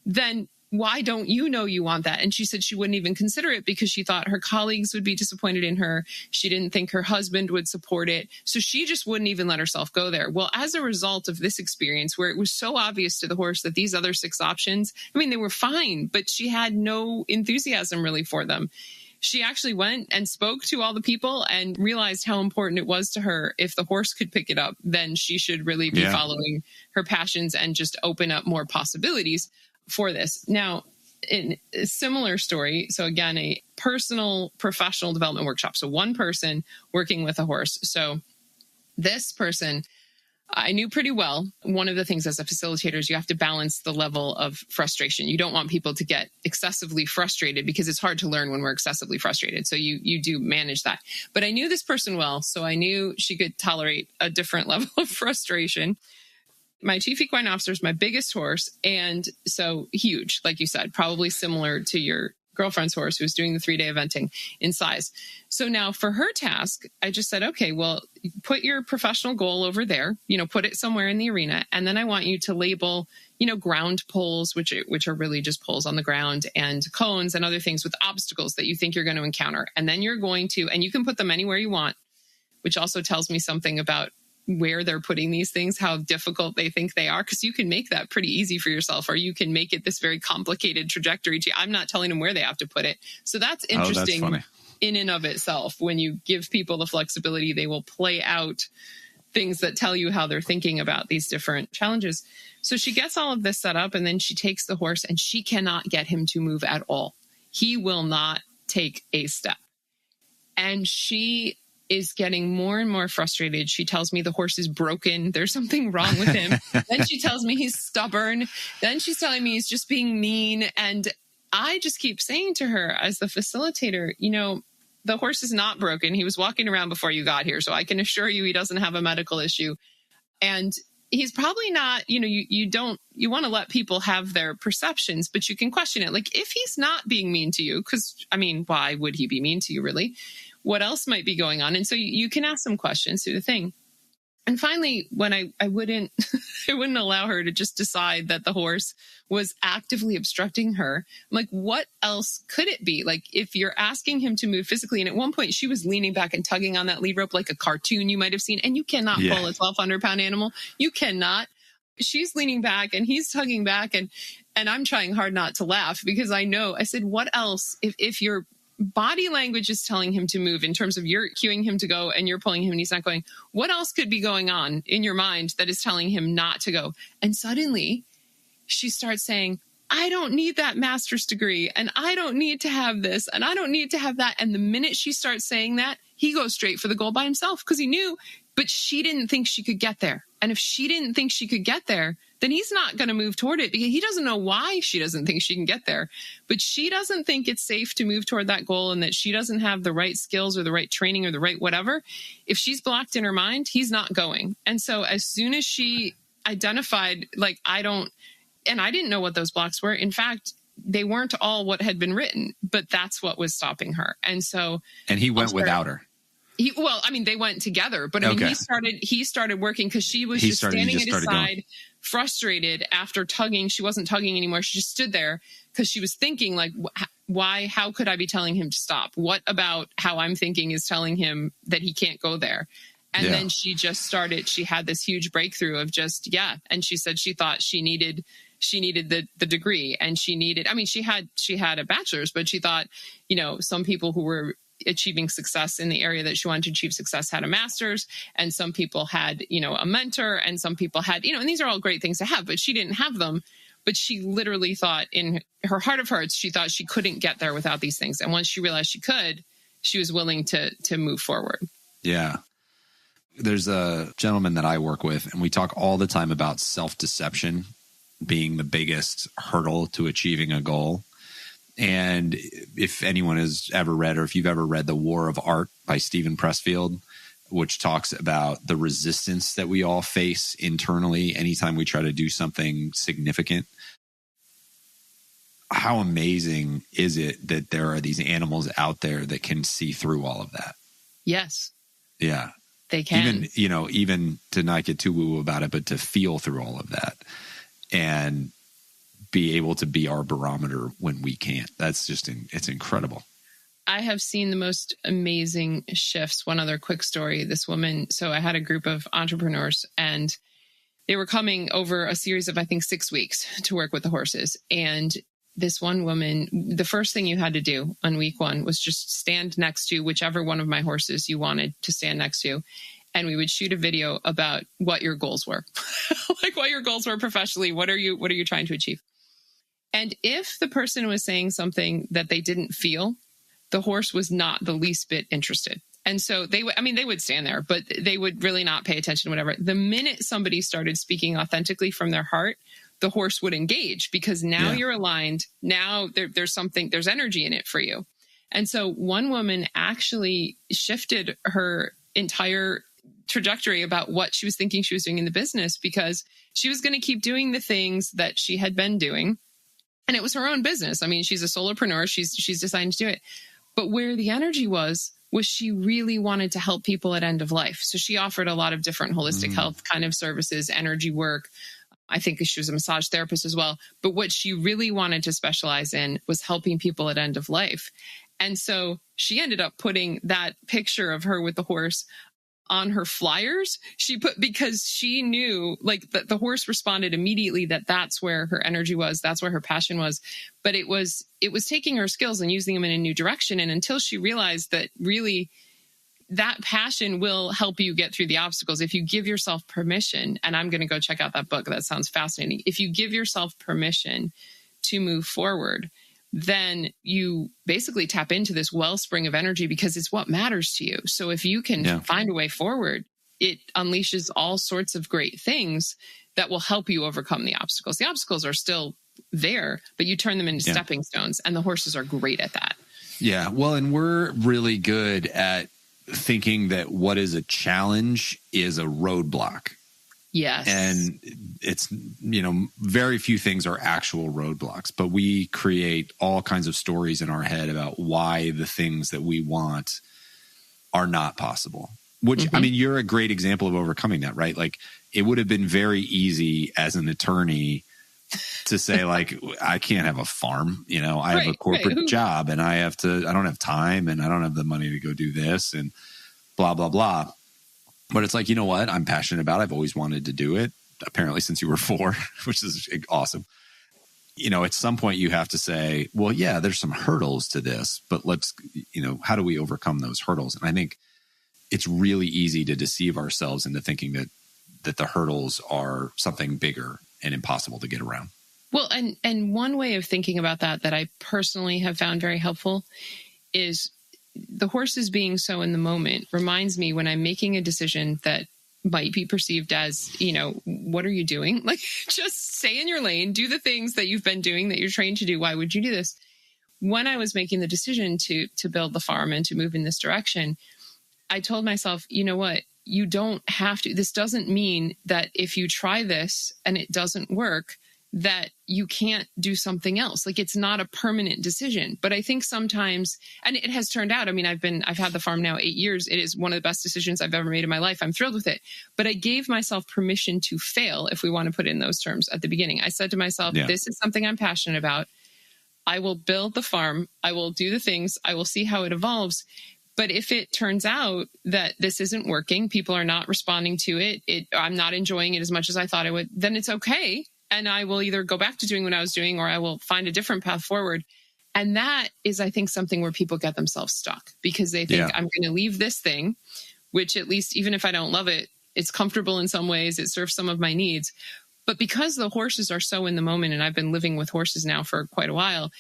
then why don't you know you want that? And she said she wouldn't even consider it because she thought her colleagues would be disappointed in her. She didn't think her husband would support it. So she just wouldn't even let herself go there. Well, as a result of this experience where it was so obvious to the horse that these other 6 options, I mean, they were fine, but she had no enthusiasm really for them. She actually went and spoke to all the people and realized how important it was to her. If the horse could pick it up, then she should really be following her passions and just open up more possibilities for this. Now, in a similar story, so again, a personal professional development workshop. So one person working with a horse. So this person, I knew pretty well. One of the things as a facilitator is you have to balance the level of frustration. You don't want people to get excessively frustrated because it's hard to learn when we're excessively frustrated. So you do manage that. But I knew this person well, so I knew she could tolerate a different level of frustration. My chief equine officer is my biggest horse. And so huge, like you said, probably similar to your girlfriend's horse who's doing the 3-day eventing in size. So now for her task, I just said, okay, well, put your professional goal over there, put it somewhere in the arena. And then I want you to label, ground poles, which are really just poles on the ground, and cones and other things with obstacles that you think you're going to encounter. And then you're going to, and you can put them anywhere you want, which also tells me something about where they're putting these things, how difficult they think they are, because you can make that pretty easy for yourself, or you can make it this very complicated trajectory. I'm not telling them where they have to put it. So that's interesting in and of itself. When you give people the flexibility, they will play out things that tell you how they're thinking about these different challenges. So she gets all of this set up, and then she takes the horse, and she cannot get him to move at all. He will not take a step. And she is getting more and more frustrated. She tells me the horse is broken. There's something wrong with him. Then she tells me he's stubborn. Then she's telling me he's just being mean. And I just keep saying to her as the facilitator, the horse is not broken. He was walking around before you got here. So I can assure you he doesn't have a medical issue. And he's probably not, you want to let people have their perceptions, but you can question it. Like, if he's not being mean to you, because why would he be mean to you really? What else might be going on? And so you can ask some questions through the thing. And finally, when I wouldn't, I wouldn't allow her to just decide that the horse was actively obstructing her. I'm like, what else could it be? Like, if you're asking him to move physically, and at one point she was leaning back and tugging on that lead rope like a cartoon you might have seen, and you cannot pull a 1,200-pound animal. You cannot. She's leaning back and he's tugging back, and I'm trying hard not to laugh because I know. I said, what else? If you're body language is telling him to move in terms of you're cueing him to go and you're pulling him and he's not going, what else could be going on in your mind that is telling him not to go? And suddenly she starts saying, I don't need that master's degree, and I don't need to have this, and I don't need to have that. And the minute she starts saying that, he goes straight for the goal by himself because he knew, but she didn't think she could get there. And if she didn't think she could get there, then he's not going to move toward it because he doesn't know why she doesn't think she can get there. But she doesn't think it's safe to move toward that goal and that she doesn't have the right skills or the right training or the right whatever. If she's blocked in her mind, he's not going. And so as soon as she identified, like, I didn't know what those blocks were. In fact, they weren't all what had been written, but that's what was stopping her. And so, and he went without her. They went together, but he started working because she was just standing at his side, frustrated after tugging. She wasn't tugging anymore. She just stood there because she was thinking, like, how could I be telling him to stop? What about how I'm thinking is telling him that he can't go there? And then she just started, she had this huge breakthrough of just, and she said she thought she needed the degree, and she had a bachelor's, but she thought, some people who were achieving success in the area that she wanted to achieve success had a master's, and some people had, a mentor, and some people had, and these are all great things to have, but she didn't have them. But she literally thought in her heart of hearts, she thought she couldn't get there without these things. And once she realized she could, she was willing to move forward. Yeah. There's a gentleman that I work with, and we talk all the time about self-deception being the biggest hurdle to achieving a goal. And if anyone has ever read, or if you've ever read The War of Art by Stephen Pressfield, which talks about the resistance that we all face internally anytime we try to do something significant. How amazing is it that there are these animals out there that can see through all of that? Yes. Yeah. They can. Even to not get too woo about it, but to feel through all of that and be able to be our barometer when we can't. That's just, it's incredible. I have seen the most amazing shifts. One other quick story. This woman, so I had a group of entrepreneurs, and they were coming over a series of, I think, 6 weeks to work with the horses. And this one woman, the first thing you had to do on week 1 was just stand next to whichever one of my horses you wanted to stand next to. And we would shoot a video about what your goals were, like what your goals were professionally. What are you trying to achieve? And if the person was saying something that they didn't feel, the horse was not the least bit interested. And so they would stand there, but they would really not pay attention to whatever. The minute somebody started speaking authentically from their heart, the horse would engage because now you're aligned. Now there's energy in it for you. And so one woman actually shifted her entire trajectory about what she was thinking she was doing in the business, because she was going to keep doing the things that she had been doing. And it was her own business. I mean, she's a solopreneur. She's decided to do it. But where the energy was she really wanted to help people at end of life. So she offered a lot of different holistic health kind of services, energy work. I think she was a massage therapist as well. But what she really wanted to specialize in was helping people at end of life. And so she ended up putting that picture of her with the horse on her flyers. Because she knew, like, that the horse responded immediately that that's where her energy was, that's where her passion was. But it was taking her skills and using them in a new direction. And until she realized that really that passion will help you get through the obstacles, if you give yourself permission, and I'm going to go check out that book, that sounds fascinating. If you give yourself permission to move forward, then you basically tap into this wellspring of energy because it's what matters to you. So if you can find a way forward, it unleashes all sorts of great things that will help you overcome the obstacles. The obstacles are still there, but you turn them into stepping stones, and the horses are great at that. Yeah. Well, and we're really good at thinking that what is a challenge is a roadblock. Yes. And it's, very few things are actual roadblocks, but we create all kinds of stories in our head about why the things that we want are not possible, which, you're a great example of overcoming that, right? Like, it would have been very easy as an attorney to say, like, I can't have a farm, I have a corporate job, and I don't have time, and I don't have the money to go do this, and blah, blah, blah. But it's like, you know what? I'm passionate about it. I've always wanted to do it, apparently since you were 4, which is awesome. At some point you have to say, well, yeah, there's some hurdles to this, but let's, how do we overcome those hurdles? And I think it's really easy to deceive ourselves into thinking that the hurdles are something bigger and impossible to get around. Well, and one way of thinking about that I personally have found very helpful is the horses being so in the moment reminds me when I'm making a decision that might be perceived as, what are you doing? Like, just stay in your lane, do the things that you've been doing that you're trained to do. Why would you do this? When I was making the decision to build the farm and to move in this direction, I told myself, you know what? You don't have to. This doesn't mean that if you try this and it doesn't work, that you can't do something else. Like, it's not a permanent decision. But I think sometimes, and it has turned out, I mean, I've had the farm now 8 years. It is one of the best decisions I've ever made in my life. I'm thrilled with it. But I gave myself permission to fail, if we want to put it in those terms, at the beginning. I said to myself, This is something I'm passionate about. I will build the farm. I will do the things. I will see how it evolves. But if it turns out that this isn't working, people are not responding to it, I'm not enjoying it as much as I thought I would, then it's okay. And I will either go back to doing what I was doing, or I will find a different path forward. And that is, I think, something where people get themselves stuck because they think, I'm going to leave this thing, which at least, even if I don't love it, it's comfortable in some ways. It serves some of my needs. But because the horses are so in the moment, and I've been living with horses now for quite a while,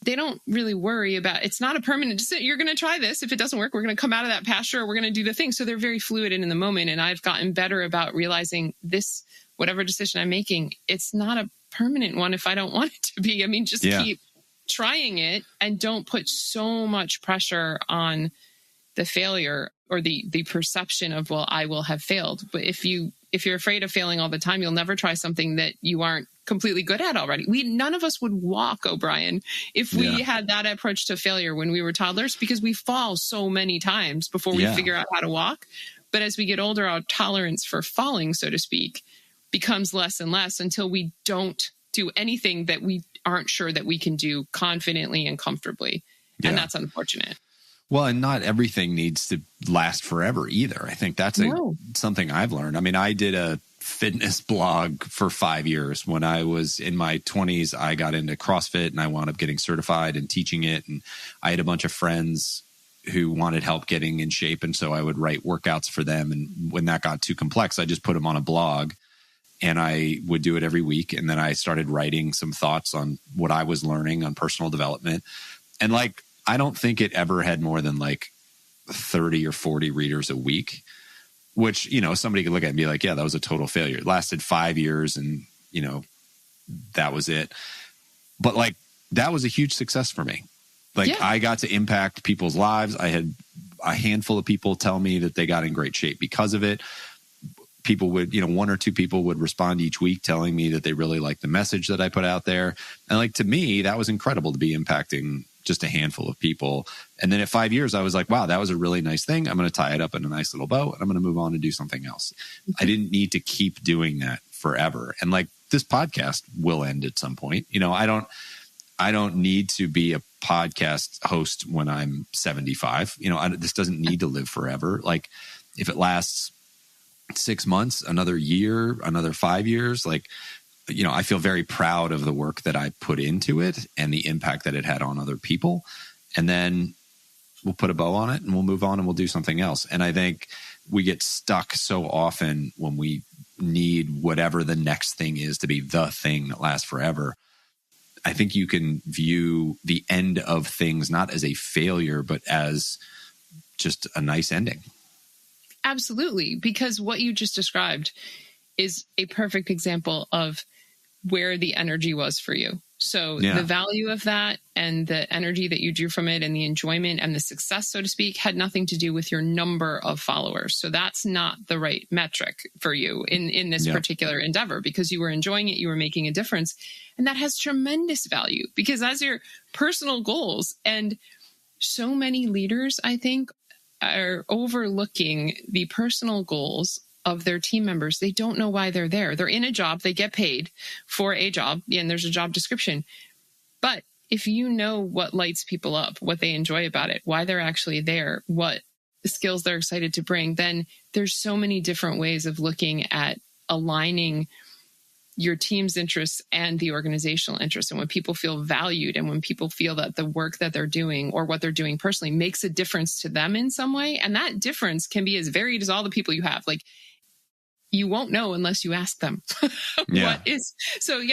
they don't really worry about, it's not a permanent decision. You're going to try this. If it doesn't work, we're going to come out of that pasture, or we're going to do the thing. So they're very fluid and in the moment. And I've gotten better about realizing this, whatever decision I'm making, it's not a permanent one if I don't want it to be. I mean, just keep trying it and don't put so much pressure on the failure or the perception of, well, I will have failed. But if you're afraid of failing all the time, you'll never try something that you aren't completely good at already. None of us would walk, O'Brien, if we had that approach to failure when we were toddlers, because we fall so many times before we figure out how to walk. But as we get older, our tolerance for falling, so to speak, becomes less and less until we don't do anything that we aren't sure that we can do confidently and comfortably. And that's unfortunate. Well, and not everything needs to last forever either. I think that's something I've learned. I mean, I did a fitness blog for 5 years. When I was in my 20s, I got into CrossFit and I wound up getting certified and teaching it. And I had a bunch of friends who wanted help getting in shape. And so I would write workouts for them. And when that got too complex, I just put them on a blog. And I would do it every week. And then I started writing some thoughts on what I was learning on personal development. And I don't think it ever had more than 30 or 40 readers a week, which, somebody could look at and be like, yeah, that was a total failure. It lasted 5 years and, that was it. But that was a huge success for me. I got to impact people's lives. I had a handful of people tell me that they got in great shape because of it. People would, one or two people would respond each week telling me that they really liked the message that I put out there. And to me, that was incredible to be impacting just a handful of people. And then at 5 years, I was like, wow, that was a really nice thing. I'm going to tie it up in a nice little bow and I'm going to move on and do something else. I didn't need to keep doing that forever. And this podcast will end at some point. I don't need to be a podcast host when I'm 75. This doesn't need to live forever. If it lasts 6 months, another year, another 5 years, I feel very proud of the work that I put into it and the impact that it had on other people. And then we'll put a bow on it and we'll move on and we'll do something else. And I think we get stuck so often when we need whatever the next thing is to be the thing that lasts forever. I think you can view the end of things not as a failure, but as just a nice ending. Absolutely. Because what you just described is a perfect example of where the energy was for you. So the value of that and the energy that you drew from it and the enjoyment and the success, so to speak, had nothing to do with your number of followers. So that's not the right metric for you in this particular endeavor, because you were enjoying it, you were making a difference. And that has tremendous value because as your personal goals, and so many leaders, I think, are overlooking the personal goals of their team members. They don't know why they're there. They're in a job, they get paid for a job, and there's a job description. But if you know what lights people up, what they enjoy about it, why they're actually there, what skills they're excited to bring, then there's so many different ways of looking at aligning your team's interests and the organizational interests. And when people feel valued and when people feel that the work that they're doing or what they're doing personally makes a difference to them in some way, and that difference can be as varied as all the people you have. you won't know unless you ask them.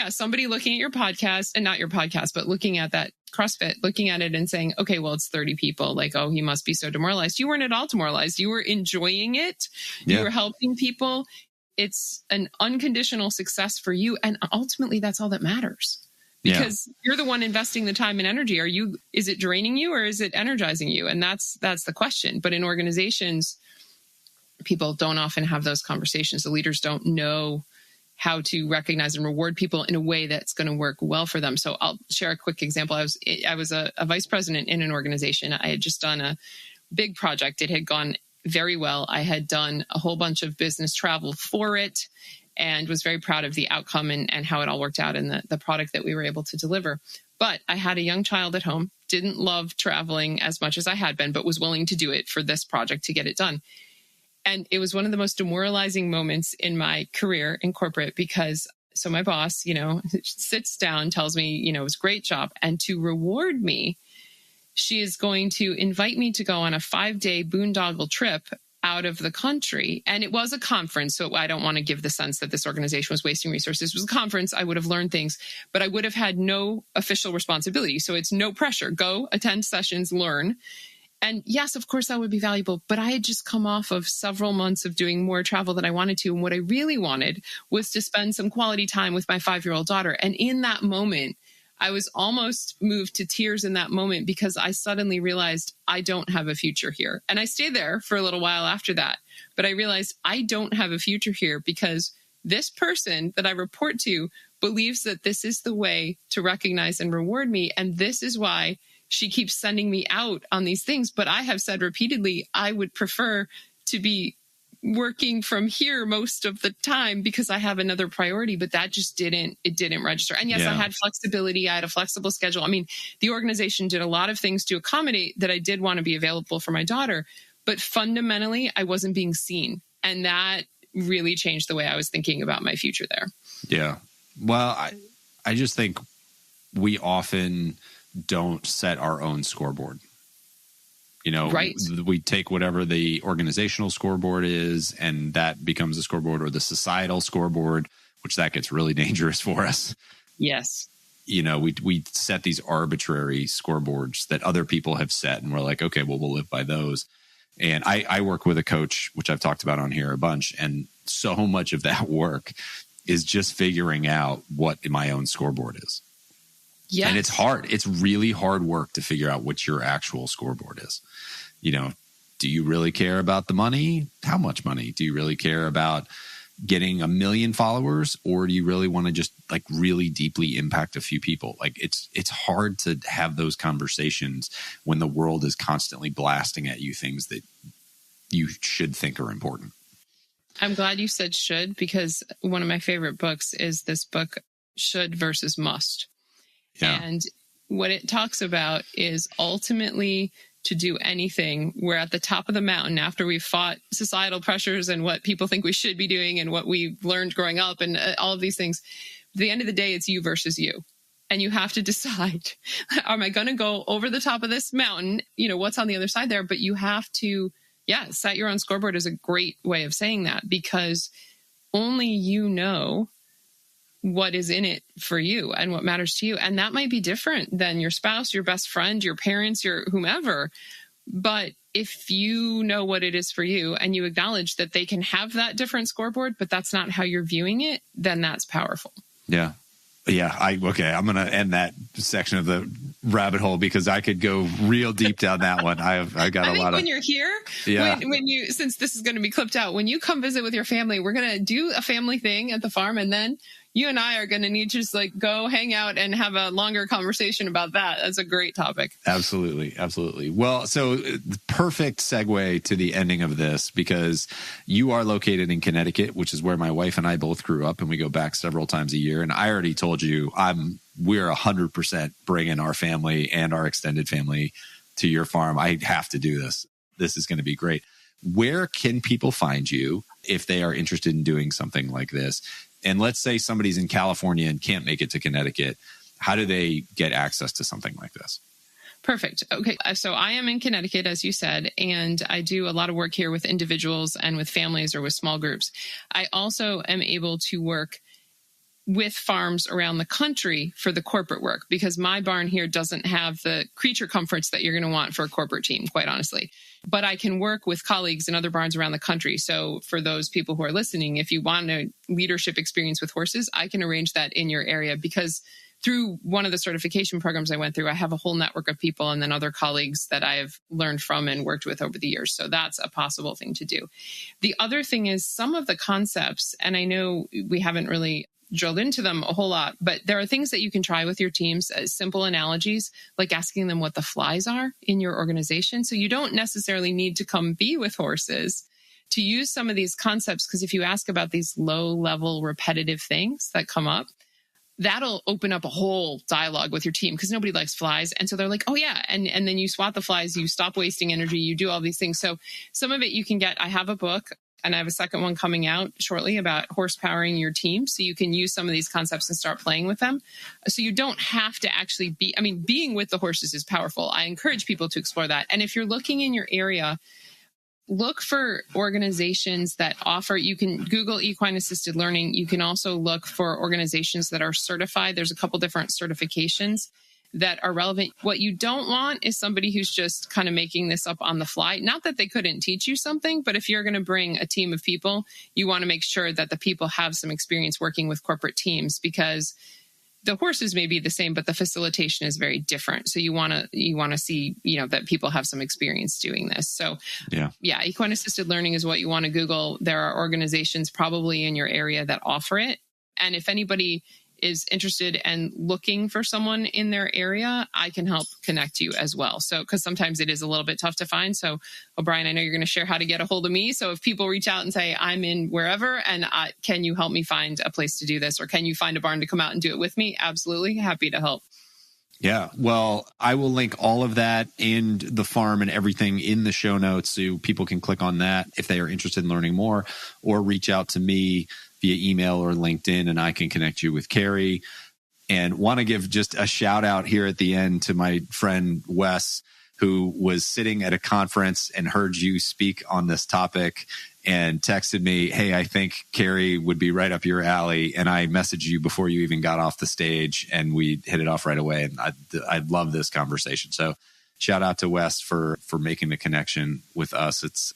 Somebody looking at your podcast, and not your podcast, but looking at that CrossFit, looking at it and saying, okay, well, it's 30 people. Like, oh, he must be so demoralized. You weren't at all demoralized. You were enjoying it. You were helping people. It's an unconditional success for you. And ultimately, that's all that matters. Because you're the one investing the time and energy. Is it draining you or is it energizing you? And that's the question. But in organizations, people don't often have those conversations. The leaders don't know how to recognize and reward people in a way that's going to work well for them. So I'll share a quick example. I was a vice president in an organization. I had just done a big project. It had gone very well. I had done a whole bunch of business travel for it and was very proud of the outcome and how it all worked out and the product that we were able to deliver. But I had a young child at home, didn't love traveling as much as I had been, but was willing to do it for this project to get it done. And it was one of the most demoralizing moments in my career in corporate because my boss, sits down, tells me, it was a great job. And to reward me, she is going to invite me to go on a 5-day boondoggle trip out of the country. And it was a conference. So I don't want to give the sense that this organization was wasting resources. It was a conference. I would have learned things, but I would have had no official responsibility. So it's no pressure. Go attend sessions, learn. And yes, of course, that would be valuable. But I had just come off of several months of doing more travel than I wanted to. And what I really wanted was to spend some quality time with my 5-year-old daughter. And in that moment, I was almost moved to tears in that moment because I suddenly realized I don't have a future here. And I stayed there for a little while after that. But I realized I don't have a future here because this person that I report to believes that this is the way to recognize and reward me. And this is why she keeps sending me out on these things. But I have said repeatedly, I would prefer to be working from here most of the time because I have another priority, but that just didn't register. And yes, I had flexibility. I had a flexible schedule. I mean, the organization did a lot of things to accommodate that I did want to be available for my daughter, but fundamentally I wasn't being seen. And that really changed the way I was thinking about my future there. Yeah. Well, I just think we often don't set our own scoreboard. Right. We take whatever the organizational scoreboard is, and that becomes a scoreboard, or the societal scoreboard, which that gets really dangerous for us. Yes. We set these arbitrary scoreboards that other people have set, and we're like, okay, well, we'll live by those. And I work with a coach, which I've talked about on here a bunch, and so much of that work is just figuring out what my own scoreboard is. Yes. And it's hard. It's really hard work to figure out what your actual scoreboard is. Do you really care about the money? How much money? Do you really care about getting 1 million followers? Or do you really want to just really deeply impact a few people? It's hard to have those conversations when the world is constantly blasting at you things that you should think are important. I'm glad you said should, because one of my favorite books is this book, Should versus Must. Yeah. And what it talks about is ultimately to do anything, we're at the top of the mountain after we've fought societal pressures and what people think we should be doing and what we've learned growing up and all of these things. At the end of the day, it's you versus you. And you have to decide, am I going to go over the top of this mountain? What's on the other side there? But you have to, set your own scoreboard is a great way of saying that, because only you know what is in it for you and what matters to you. And that might be different than your spouse, your best friend, your parents, your whomever. But if you know what it is for you and you acknowledge that they can have that different scoreboard, but that's not how you're viewing it, then that's powerful. Yeah. Yeah. I'm going to end that section of the rabbit hole because I could go real deep down that one. I got a lot of. When you're here, when you, since this is going to be clipped out, when you come visit with your family, we're going to do a family thing at the farm, and then you and I are going to need to just go hang out and have a longer conversation about that. That's a great topic. Absolutely. Absolutely. Well, so perfect segue to the ending of this, because you are located in Connecticut, which is where my wife and I both grew up, and we go back several times a year. And I already told you we're 100% bringing our family and our extended family to your farm. I have to do this. This is going to be great. Where can people find you if they are interested in doing something like this? And let's say somebody's in California and can't make it to Connecticut. How do they get access to something like this? Perfect. Okay. So I am in Connecticut, as you said, and I do a lot of work here with individuals and with families or with small groups. I also am able to work with farms around the country for the corporate work, because my barn here doesn't have the creature comforts that you're going to want for a corporate team, quite honestly. But I can work with colleagues in other barns around the country. So for those people who are listening, if you want a leadership experience with horses, I can arrange that in your area, because through one of the certification programs I went through, I have a whole network of people and then other colleagues that I've learned from and worked with over the years. So that's a possible thing to do. The other thing is some of the concepts, and I know we haven't really drilled into them a whole lot, but there are things that you can try with your teams as simple analogies, like asking them what the flies are in your organization. So you don't necessarily need to come be with horses to use some of these concepts, because if you ask about these low-level repetitive things that come up, that'll open up a whole dialogue with your team, because nobody likes flies. And so they're like, oh yeah. And then you swat the flies, you stop wasting energy, you do all these things. So some of it you can get. I have a book and I have a second one coming out shortly about horsepowering your team. So you can use some of these concepts and start playing with them. So you don't have to actually being with the horses is powerful. I encourage people to explore that. And if you're looking in your area, look for organizations that offer, you can Google equine assisted learning. You can also look for organizations that are certified. There's a couple different certifications that are relevant. What you don't want is somebody who's just kind of making this up on the fly. Not that they couldn't teach you something, but if you're going to bring a team of people, you want to make sure that the people have some experience working with corporate teams, because the horses may be the same, but the facilitation is very different. So you want to see, that people have some experience doing this. So yeah, equine assisted learning is what you want to Google. There are organizations probably in your area that offer it. And if anybody is interested and looking for someone in their area, I can help connect you as well. So, because sometimes it is a little bit tough to find. So, O'Brien, I know you're going to share how to get a hold of me. So if people reach out and say, I'm in wherever, and can you help me find a place to do this? Or can you find a barn to come out and do it with me? Absolutely. Happy to help. Yeah. Well, I will link all of that and the farm and everything in the show notes, so people can click on that if they are interested in learning more, or reach out to me via email or LinkedIn, and I can connect you with Carrie. And want to give just a shout out here at the end to my friend Wes, who was sitting at a conference and heard you speak on this topic and texted me, hey, I think Carrie would be right up your alley. And I messaged you before you even got off the stage, and we hit it off right away. And I love this conversation. So shout out to Wes for making the connection with us. It's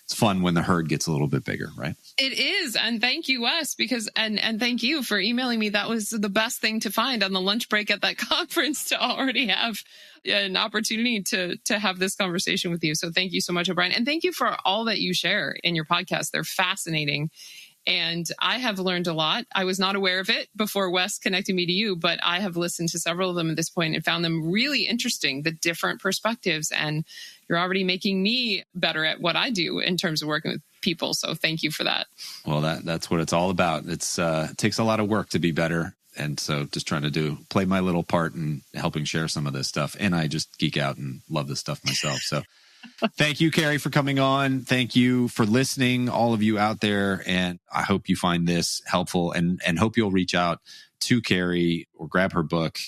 fun when the herd gets a little bit bigger, right? It is. And thank you, Wes, and thank you for emailing me. That was the best thing to find on the lunch break at that conference, to already have an opportunity to have this conversation with you. So thank you so much, O'Brien. And thank you for all that you share in your podcast. They're fascinating. And I have learned a lot. I was not aware of it before Wes connected me to you, but I have listened to several of them at this point and found them really interesting, the different perspectives. And you're already making me better at what I do in terms of working with people. So thank you for that. Well, that's what it's all about. It takes a lot of work to be better. And so just trying to play my little part in helping share some of this stuff. And I just geek out and love this stuff myself. So thank you, Carrie, for coming on. Thank you for listening, all of you out there. And I hope you find this helpful, and hope you'll reach out to Carrie or grab her book.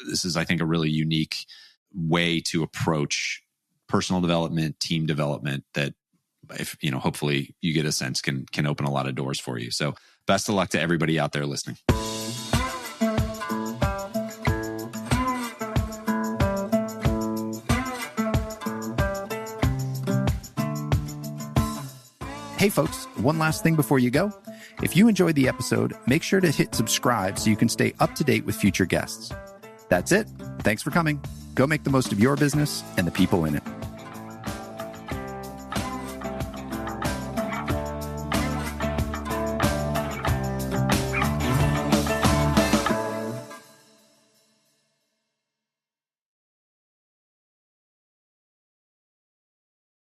This is, I think, a really unique way to approach personal development, team development that, if hopefully you get a sense, can open a lot of doors for you. So best of luck to everybody out there listening. Hey folks, one last thing before you go. If you enjoyed the episode, make sure to hit subscribe so you can stay up to date with future guests. That's it. Thanks for coming. Go make the most of your business and the people in it.